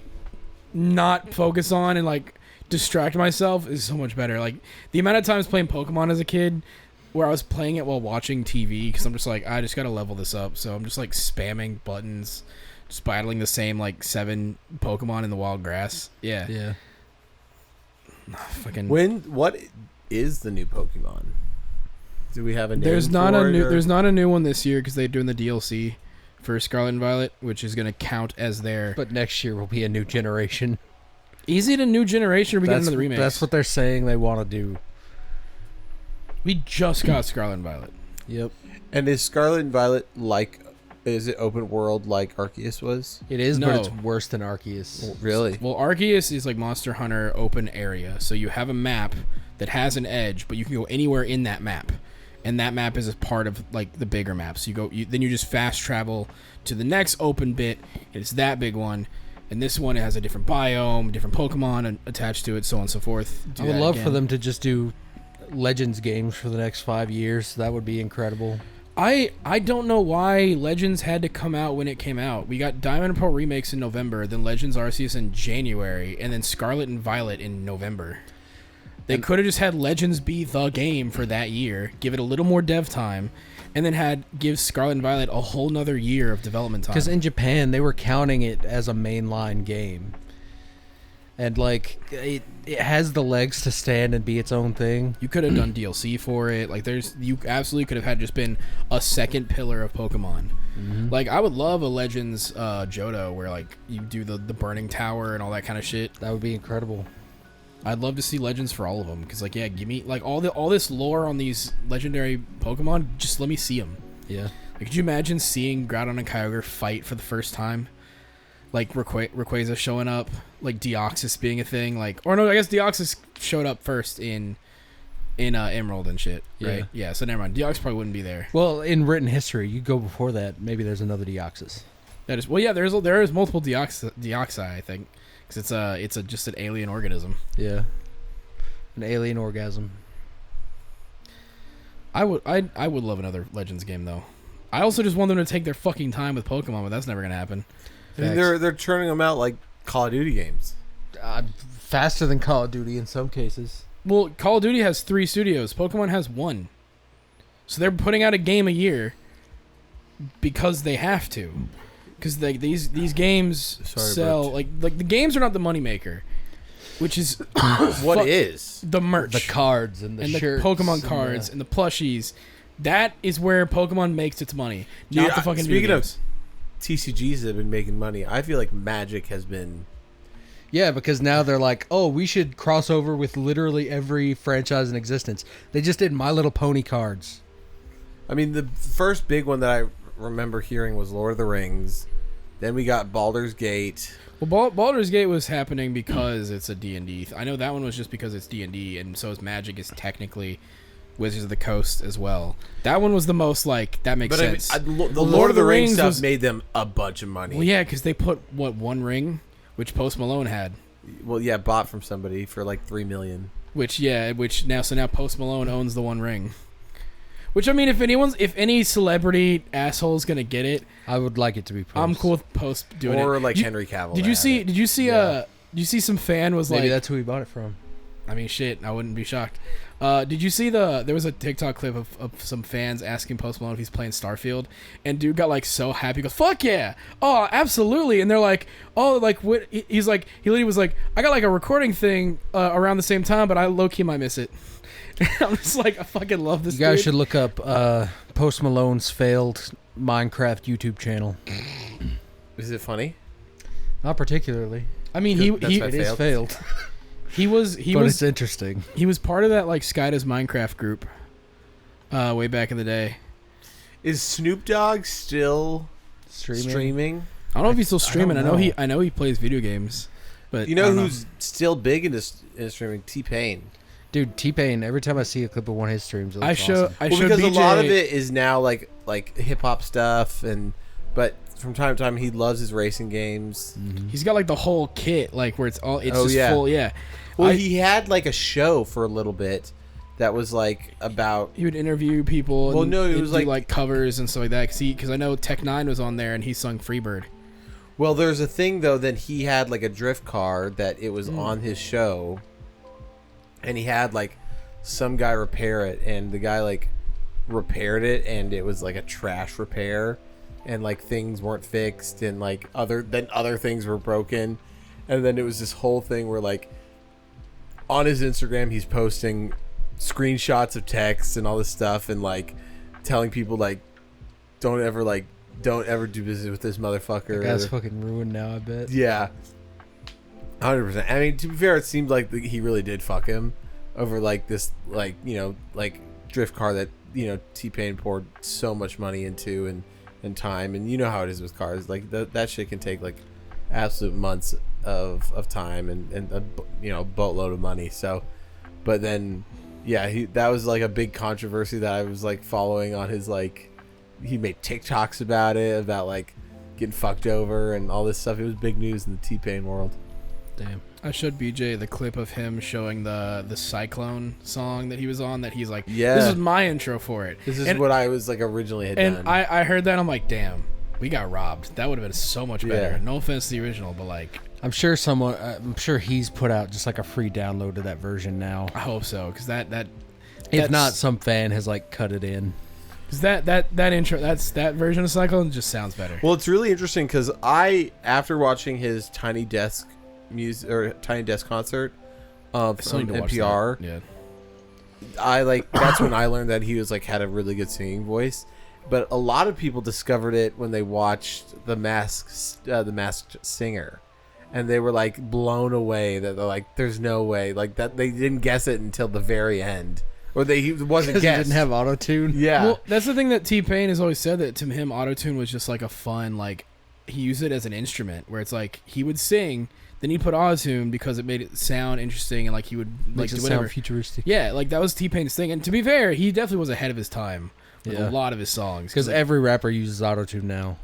not focus on and like distract myself is so much better. Like the amount of times playing Pokemon as a kid, where I was playing it while watching TV, because I'm just like, I just gotta level this up. So I'm just like spamming buttons, just battling the same like 7 Pokemon in the wild grass. Yeah. Yeah. Fucking. What is the new Pokemon? Do we have a name? There's not for a it, new. or- There's not a new one this year because they're doing the DLC for Scarlet and Violet, which is gonna count as their. But next year will be a new generation. Is it a new generation or we got another remake? That's what they're saying they want to do. We just got Scarlet and Violet. Yep. And is Scarlet and Violet like? Is it open world like Arceus was? It is, No. but it's worse than Arceus. Really? Well, Arceus is like Monster Hunter open area, so you have a map that has an edge, but you can go anywhere in that map, and that map is a part of like the bigger map. So then you just fast travel to the next open bit. And it's that big one, and this one has a different biome, different Pokemon attached to it, so on and so forth. I would love for them to just do Legends games for the next 5 years. That would be incredible. I don't know why Legends had to come out when it came out. We got Diamond and Pearl remakes in November, then Legends Arceus in January, and then Scarlet and Violet in November. They could have just had Legends be the game for that year, give it a little more dev time, and then give Scarlet and Violet a whole nother year of development time. Because in Japan, they were counting it as a mainline game. And, like, it has the legs to stand and be its own thing. You could have done DLC for it. Like, you absolutely could have had just been a second pillar of Pokemon. Mm-hmm. Like, I would love a Legends Johto where, like, you do the Burning Tower and all that kind of shit. That would be incredible. I'd love to see Legends for all of them. Because, like, yeah, give me, like, all this lore on these legendary Pokemon. Just let me see them. Yeah. Like, could you imagine seeing Groudon and Kyogre fight for the first time? Like Rayquaza showing up, like Deoxys being a thing, like, or no, I guess Deoxys showed up first in Emerald and shit, right? Yeah, so never mind. Deoxys probably wouldn't be there. Well, in written history, you go before that. Maybe there's another Deoxys. That is, well, yeah, there is multiple Deoxys, I think, because it's just an alien organism. Yeah. An alien orgasm. I would love another Legends game though. I also just want them to take their fucking time with Pokemon, but that's never gonna happen. I mean, they're churning them out like Call of Duty games. Faster than Call of Duty in some cases. Well, Call of Duty has 3 studios. Pokemon has 1. So they're putting out a game a year because they have to. Because these games sell... Like the games are not the moneymaker. Which is... What is? The merch. The cards and the shirts. The Pokemon cards and the plushies. That is where Pokemon makes its money. Not Dude, the fucking speaking video of games. TCGs that have been making money, I feel like Magic has been... Yeah, because now they're like, oh, we should cross over with literally every franchise in existence. They just did My Little Pony cards. I mean, the first big one that I remember hearing was Lord of the Rings. Then we got Baldur's Gate. Well, Baldur's Gate was happening because it's a D&D. I know that one was just because it's D&D, and so is Magic is technically Wizards of the Coast as well. That one was the most like that makes sense. The Lord of the Rings stuff made them a bunch of money. Well, yeah, because they put one ring, which Post Malone had. Well, yeah, bought from somebody for like $3 million. Which now Post Malone owns the One Ring. Which I mean, if any celebrity asshole is gonna get it, I would like it to be Post. I'm cool with Post doing it. Or like Henry Cavill. Did you see? Did you see? Yeah. Did you see some fan was Maybe like? that's who he bought it from. I mean, shit. I wouldn't be shocked. Did you see there was a TikTok clip of some fans asking Post Malone if he's playing Starfield, and dude got like so happy. He goes, "Fuck yeah! Oh, absolutely!" And they're like, "Oh, like what?" He's like, he literally was like, "I got like a recording thing around the same time, but I low key might miss it." I'm just like, I fucking love this. You guys dude. should look up Post Malone's failed Minecraft YouTube channel. Is it funny? Not particularly. I mean, It is failed. He was But it's interesting. he was part of that like Sky Does Minecraft group, way back in the day. Is Snoop Dogg still streaming? I don't know if he's still streaming. don't know. I know he plays video games, but You know who's still big into streaming? T-Pain. Dude, T-Pain, every time I see a clip of one of his streams, it looks I show awesome. I Well, showed because BJ, a lot of it is now like hip hop stuff, but from time to time he loves his racing games. He's got like the whole kit, like where it's Oh, just yeah. full. Yeah. Well, I- he had like a show for a little bit that was like about. He would interview people. Well, and no, it he'd was do, like- covers and stuff like that. Because I know Tech Nine was on there and he sung Freebird. Well, there's a thing though that he had like a drift car that it was on his show, and he had like some guy repair it, and the guy like repaired it, and it was like a trash repair, and like things weren't fixed, and like other things were broken, and then it was this whole thing where like on his Instagram he's posting screenshots of texts and all this stuff, and like telling people like don't ever do business with this motherfucker. That guy's fucking ruined now, I bet. Yeah, 100%. I mean, to be fair, it seemed like he really did fuck him over like this, like like drift car that T-Pain poured so much money into and time, and you know how it is with cars. Like that shit can take like absolute months of time and a boatload of money. So, but then yeah, that was like a big controversy that I was like following on his like. He made TikToks about it, about like getting fucked over and all this stuff. It was big news in the T-Pain world. Damn. I showed BJ the clip of him showing the Cyclone song that he was on. That he's like, Yeah. this is my intro for it. This is And- what I was like originally had And done. I heard that and I'm like, damn, we got robbed. That would have been so much better. Yeah. No offense to the original, but like, I'm sure he's put out just like a free download of that version now. I hope so, because If that's- not, some fan has like cut it in. Cause that intro, that version of Cyclone just sounds better. Well, it's really interesting because after watching his Tiny Desk music or Tiny Desk concert I from still need to watch NPR, that. Yeah. I like that's when I learned that he was like had a really good singing voice. But a lot of people discovered it when they watched the Masked Singer, and they were like blown away that they're like, "There's no way!" Like that they didn't guess it until the very end, or he wasn't Because he guessed. didn't have auto tune. Yeah. Well, that's the thing that T-Pain has always said, that to him autotune was just like a fun, like he used it as an instrument where it's like he would sing, then he'd put autotune because it made it sound interesting, and like he would like Makes do it whatever. sound futuristic. Yeah, like that was T-Pain's thing. And to be fair, he definitely was ahead of his time with Yeah. a lot of his songs. Because like, every rapper uses auto tune now.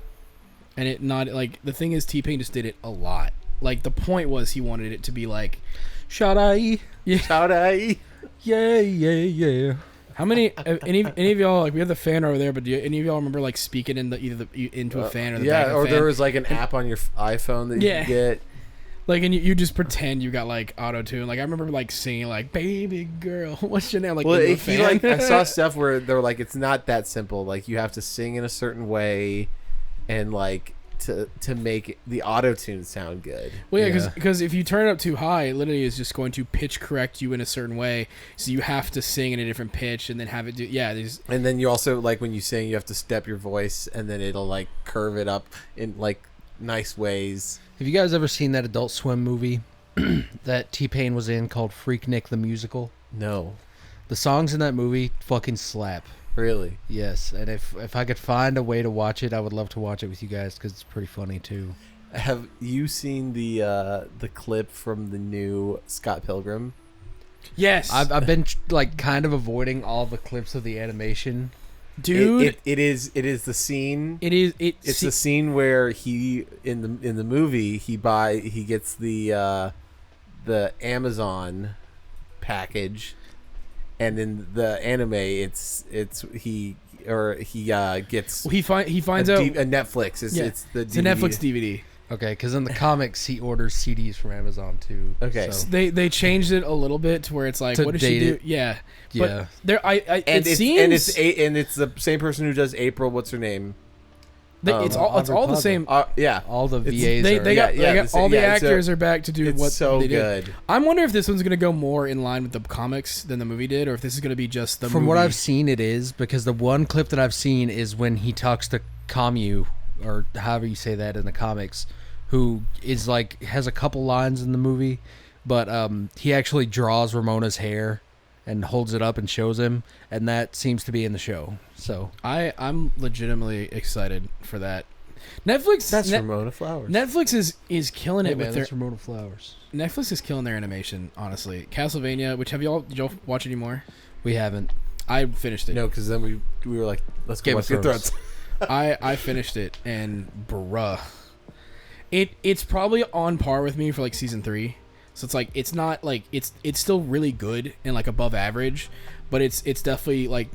and it not like the thing is T-Pain just did it a lot. Like the point was he wanted it to be like, Shout I. Shout out. Yeah, yeah. how many any of y'all, like we have the fan over there, but do any of y'all remember like speaking in into a fan or the back Yeah, of a or fan? there was like an app on your iPhone that you Yeah. could get. Like, and you just pretend you got like auto tune. Like I remember like singing like "Baby Girl," what's your name? Like, Well, into a if you fan. like, I saw stuff where they're like, it's not that simple. Like you have to sing in a certain way, and like to make the auto tune sound good. Well, yeah, Yeah. because if you turn it up too high, it literally is just going to pitch correct you in a certain way. So you have to sing in a different pitch and then have it do. Yeah, there's And then you also like when you sing, you have to step your voice, and then it'll like curve it up in like nice ways. Have you guys ever seen that Adult Swim movie that T-Pain was in called Freak Nick the Musical? No. The songs in that movie fucking slap. Really? Yes, and if I could find a way to watch it, I would love to watch it with you guys because it's pretty funny too. Have you seen the clip from the new Scott Pilgrim? Yes, I've been like kind of avoiding all the clips of the animation. dude. It is the scene. It's The scene where he in the movie he gets the Amazon package, and in the anime he gets he finds out a Netflix. It's the it's a Netflix DVD. Okay, because in the comics he orders CDs from Amazon too. Okay. so. They changed it a little bit to where it's like, To what does she date do? it. Yeah, Yeah. But there, And it seems it's the same person who does April. What's her name? it's all the same. Yeah. all the It's- VAs They are. got all the actors are back to do It's what so they did. good. I'm wondering if this one's gonna go more in line with the comics than the movie did, or if this is gonna be just the From movie. what I've seen, it is because the one clip that I've seen is when he talks to Camus, or however you say that in the comics, who is like has a couple lines in the movie, but he actually draws Ramona's hair and holds it up and shows him, and that seems to be in the show. So I'm legitimately excited for that. Netflix. That's Ramona Flowers. Netflix is killing it with their Ramona Flowers. Netflix is killing their animation. Honestly, Castlevania. Which did y'all watch any more? We haven't. I finished it. No, because then we were like, let's go Game watch of Game of Thrones. I finished it, and bruh, it's probably on par with me for like season 3. So it's like it's not like it's still really good and like above average, but it's definitely like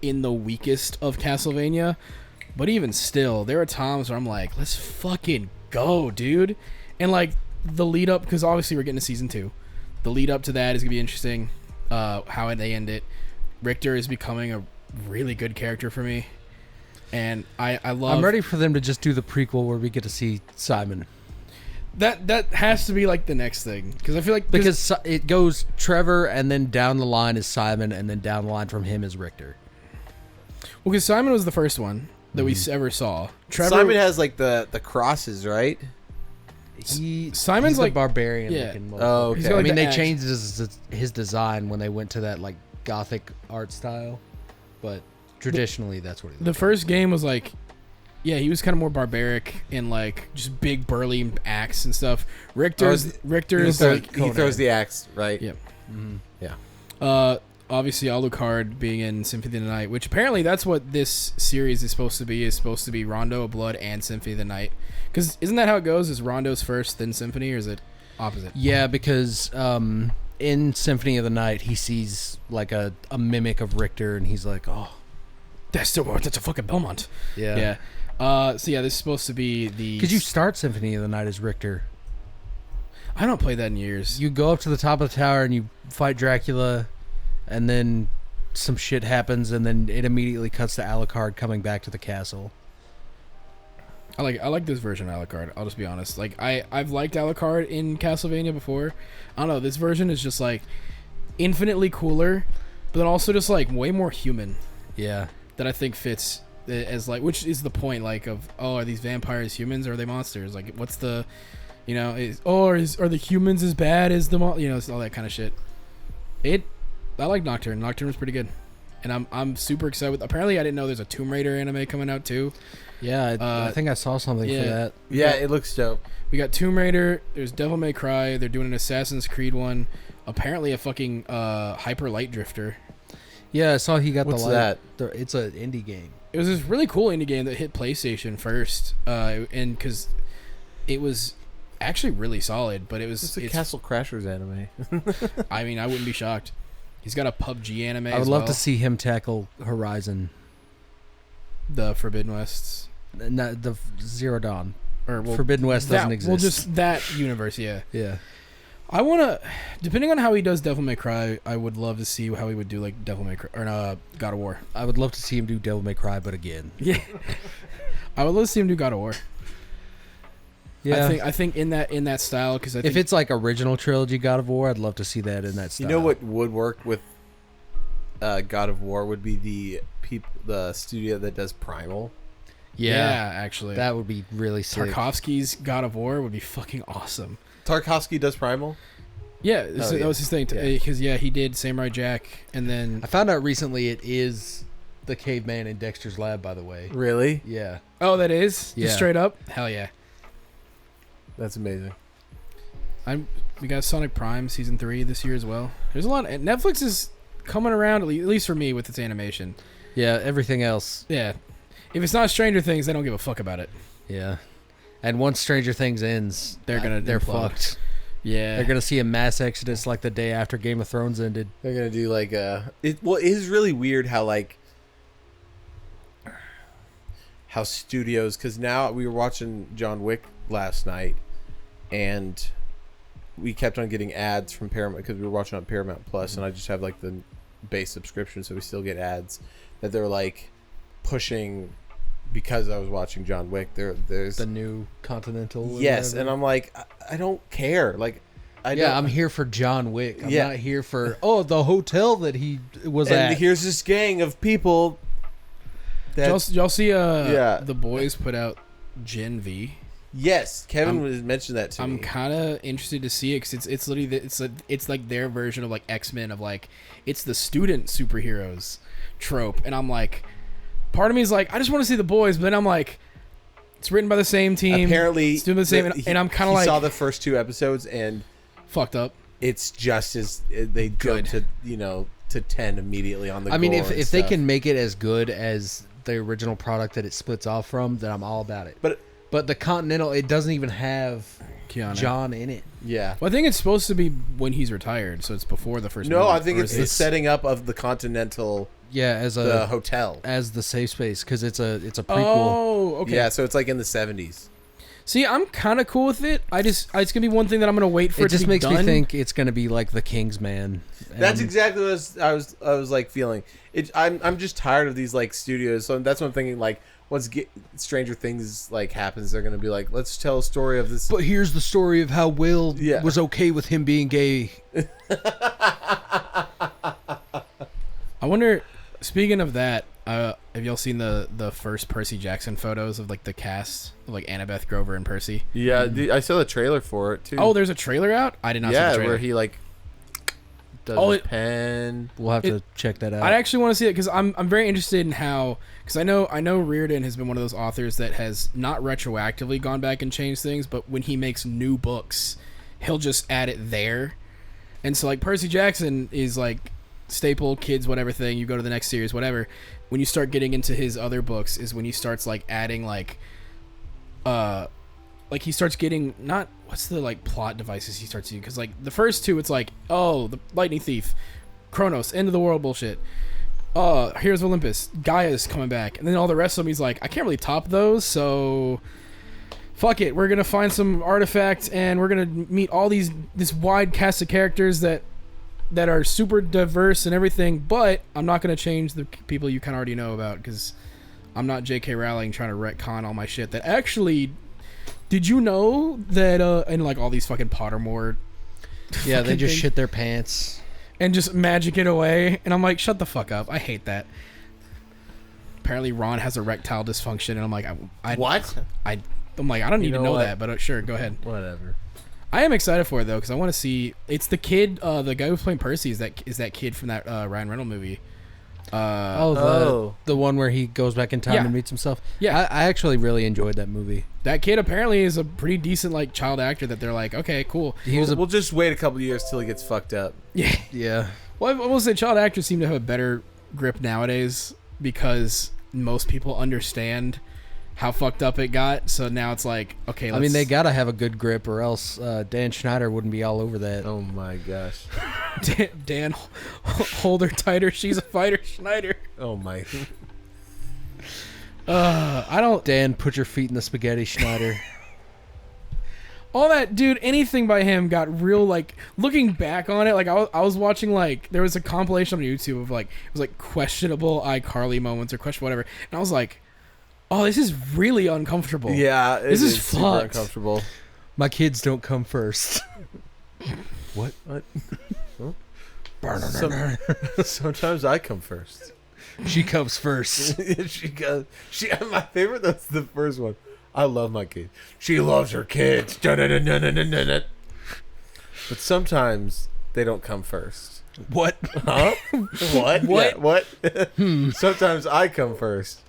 in the weakest of Castlevania. But even still, there are times where I'm like, let's fucking go, dude. And like the lead up, because obviously we're getting to season 2. The lead up to that is gonna be interesting. How they end it. Richter is becoming a really good character for me. And I love. I'm ready for them to just do the prequel where we get to see Simon. That has to be like the next thing, because I feel like Because it goes Trevor, and then down the line is Simon, and then down the line from him is Richter. well, because Simon was the first one that we ever saw. Trevor, Simon has like the crosses, right? Simon's He's like the barbarian. yeah. Looking Oh, okay. He's got, I like, mean, the they axe. changed his design when they went to that like gothic art style, but traditionally that's what he. The first game was like, yeah, he was kind of more barbaric and like just big burly axe and stuff. Richter's like he throws the axe, right? Yep. Mm-hmm. Yeah. Obviously Alucard being in Symphony of the Night, which apparently that's what this series is supposed to be. Is supposed to be Rondo of Blood and Symphony of the Night. Because isn't that how it goes? Is Rondo's first, then Symphony, or is it opposite? Yeah, because in Symphony of the Night he sees like a mimic of Richter, and he's like, oh, That's a fucking Belmont. yeah. Yeah. So yeah, this is supposed to be the. Because you start Symphony of the Night as Richter. I don't play that in years. You go up to the top of the tower and you fight Dracula, and then some shit happens, and then it immediately cuts to Alucard coming back to the castle. I like this version of Alucard. I'll just be honest. Like I've liked Alucard in Castlevania before. I don't know. This version is just like infinitely cooler, but then also just like way more human. Yeah. That I think fits as like, which is the point like of, oh, are these vampires humans or are they monsters? Like what's the, you know, are the humans as bad as the you know, it's all that kind of shit. I like Nocturne. Nocturne was pretty good, and I'm super excited with. Apparently, I didn't know there's a Tomb Raider anime coming out too. Yeah, I think I saw something for that. Yeah, it looks dope. We got Tomb Raider. There's Devil May Cry. They're doing an Assassin's Creed one. Apparently, a fucking Hyper Light Drifter. Yeah, I saw he got What's the light. that? It's an indie game. It was this really cool indie game that hit PlayStation first, and because it was actually really solid, but It's a Castle Crashers anime. I mean, I wouldn't be shocked. He's got a PUBG anime. I would love to see him tackle Horizon, the Forbidden Wests, not the Zero Dawn. or well, Forbidden West doesn't exist. Well, just that universe, yeah. Yeah. I want to, depending on how he does Devil May Cry, I would love to see how he would do like Devil May Cry or God of War. I would love to see him do Devil May Cry, but again. Yeah, I would love to see him do God of War. Yeah. I think in that style, because If it's like original trilogy God of War, I'd love to see that in that style. You know what would work with God of War would be the studio that does Primal. Yeah, actually, That would be really sick. Tarkovsky's God of War would be fucking awesome. Tarkovsky does Primal. Yeah, Oh, that yeah. was his thing. Yeah. Because he did Samurai Jack, and then I found out recently it is the caveman in Dexter's Lab, by the way. Really? Yeah. Oh, that is? Yeah. Just straight up? Hell yeah. That's amazing. We got Sonic Prime Season 3 this year as well. There's a lot. Netflix is coming around, at least for me, with its animation. Yeah, everything else. Yeah. If it's not Stranger Things, they don't give a fuck about it. Yeah. And once Stranger Things ends, they're implode. fucked. Yeah. They're gonna see a mass exodus like the day after Game of Thrones ended. They're gonna do like it is really weird how studios, because now we were watching John Wick last night, and we kept on getting ads from Paramount because we were watching on Paramount Plus, and I just have like the base subscription, so we still get ads that they're like pushing because I was watching John Wick. There's The new Continental. or yes, whatever. and I'm like, I don't care. Like, I'm here for John Wick. I'm Yeah. not here for the hotel that he was and at. here's this gang of people. Y'all see Yeah. The Boys put out Gen V? Yes, Kevin was mentioned that to I'm me. kind of interested to see it because it's literally it's like their version of like X-Men of like it's the student superheroes trope, and I'm like, part of me is like I just want to see The Boys, but then I'm like, it's written by the same team. Apparently, it's doing the same, and I'm kind of like saw the first 2 episodes, and fucked up. it's just as they Good. jump to 10 immediately on the. I mean, gore if and they stuff. can make it as good as the original product that it splits off from, then I'm all about it. But the Continental, it doesn't even have Keanu. John in it. yeah. Well, I think it's supposed to be when he's retired, so it's before the first. No, movie. I think Or it's is the it- setting up of the Continental, Yeah, as the hotel. as the safe space because it's a prequel. Oh, okay. Yeah, so it's like in the 70s. See, I'm kind of cool with it. It's gonna be one thing that I'm gonna wait for. It just to be makes me done. think it's gonna be like the Kingsman. That's exactly what I was like feeling. I'm just tired of these like studios. So that's what I'm thinking. Like once Stranger Things like happens, they're gonna be like, let's tell a story of this. But here's the story of how Will Yeah. was okay with him being gay. I wonder. Speaking of that, have y'all seen the first Percy Jackson photos of like the cast of like Annabeth Grover and Percy? Yeah, I saw the trailer for it too. Oh, there's a trailer out. I did not see the trailer. where he like does Oh, his it- pen. We'll have to check that out. I actually want to see it because I'm very interested in how, because I know Reardon has been one of those authors that has not retroactively gone back and changed things, but when he makes new books, he'll just add it there. And so like Percy Jackson is like staple kids whatever thing, you go to the next series whatever. When you start getting into his other books is when he starts like adding like he starts getting not what's the like plot devices he starts using, because like the first 2 it's like, oh, the lightning thief, Kronos, end of the world bullshit, Heroes of Olympus, Gaia's coming back, and then all the rest of them he's like, I can't really top those, so fuck it, we're gonna find some artifact and we're gonna meet all this wide cast of characters that are super diverse and everything, but I'm not gonna change the people you kind of already know about because I'm not J.K. Rowling trying to retcon all my shit that actually. Did you know that and like all these fucking Pottermore yeah, they fucking just things, shit their pants. and just magic it away, and I'm like, shut the fuck up, I hate that. Apparently Ron has erectile dysfunction, and I'm like, What? I'm like, I don't need to know know what? that, but sure, go ahead. Whatever. I am excited for it though because I want to see. It's the kid, the guy who's playing Percy is that kid from that Ryan Reynolds movie. The one where he goes back in time Yeah. and meets himself. Yeah. I actually really enjoyed that movie. That kid apparently is a pretty decent like child actor that they're like, okay, cool. He was We'll just wait a couple years till he gets fucked up. Yeah. yeah. Well, I will say child actors seem to have a better grip nowadays because most people understand how fucked up it got. So now it's like, okay, I mean, they gotta have a good grip, or else Dan Schneider wouldn't be all over that. Oh my gosh. Dan, hold her tighter. She's a fighter, Schneider. Oh my. I don't. Dan, put your feet in the spaghetti, Schneider. All that, dude, anything by him got real, like, looking back on it, like, I was watching, like, there was a compilation on YouTube of, like, it was, like, questionable iCarly moments or question whatever, and I was like, oh, this is really uncomfortable. Yeah, This is super fucked. uncomfortable. My kids don't come first. What? Sometimes I come first. She comes first. She goes. My favorite. That's the first one. I love my kids. She loves her kids. But sometimes they don't come first. What? Huh? What? What? Yeah, what? Sometimes I come first.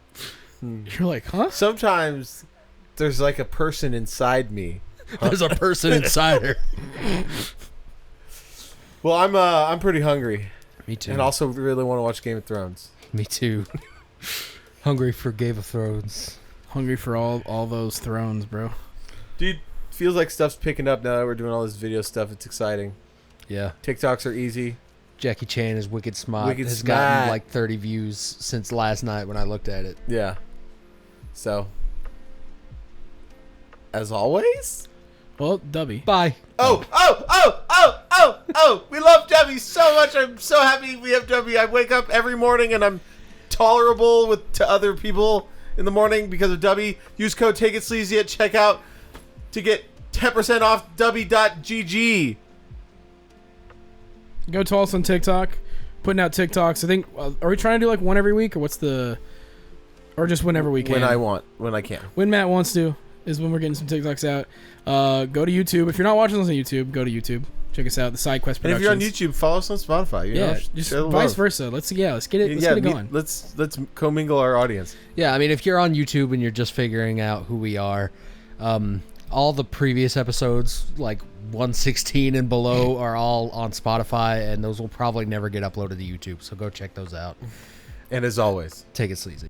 You're like, huh? Sometimes there's like a person inside me. There's a person inside her. Well, I'm pretty hungry, Me too. and also really want to watch Game of Thrones. Me too. Hungry for Game of Thrones. Hungry for all those thrones, bro. Dude, feels like stuff's picking up now that we're doing all this video stuff. It's exciting. Yeah. TikToks are easy. Jackie Chan is wicked smart. Wicked has smart. gotten like 30 views since last night when I looked at it. Yeah. So, as always. Well, Dubby. Bye. Oh! We love Debbie so much. I'm so happy we have Debbie. I wake up every morning and I'm tolerable to other people in the morning because of Debbie. Use code TakeItSleazy at checkout to get 10% off Dubby.gg. Go to us on TikTok. Putting out TikToks. I think. Are we trying to do like one every week, or what's the? Or just whenever we can. When I can. When Matt wants to is when we're getting some TikToks out. Go to YouTube. If you're not watching us on YouTube, go to YouTube. Check us out. The Side Quest And Productions. if you're on YouTube, follow us on Spotify. You know, just share the vice love. versa. Let's get it going. Let's commingle our audience. Yeah, I mean, if you're on YouTube and you're just figuring out who we are, all the previous episodes, like 116 and below, are all on Spotify, and those will probably never get uploaded to YouTube. So go check those out. And as always, Take it sleazy.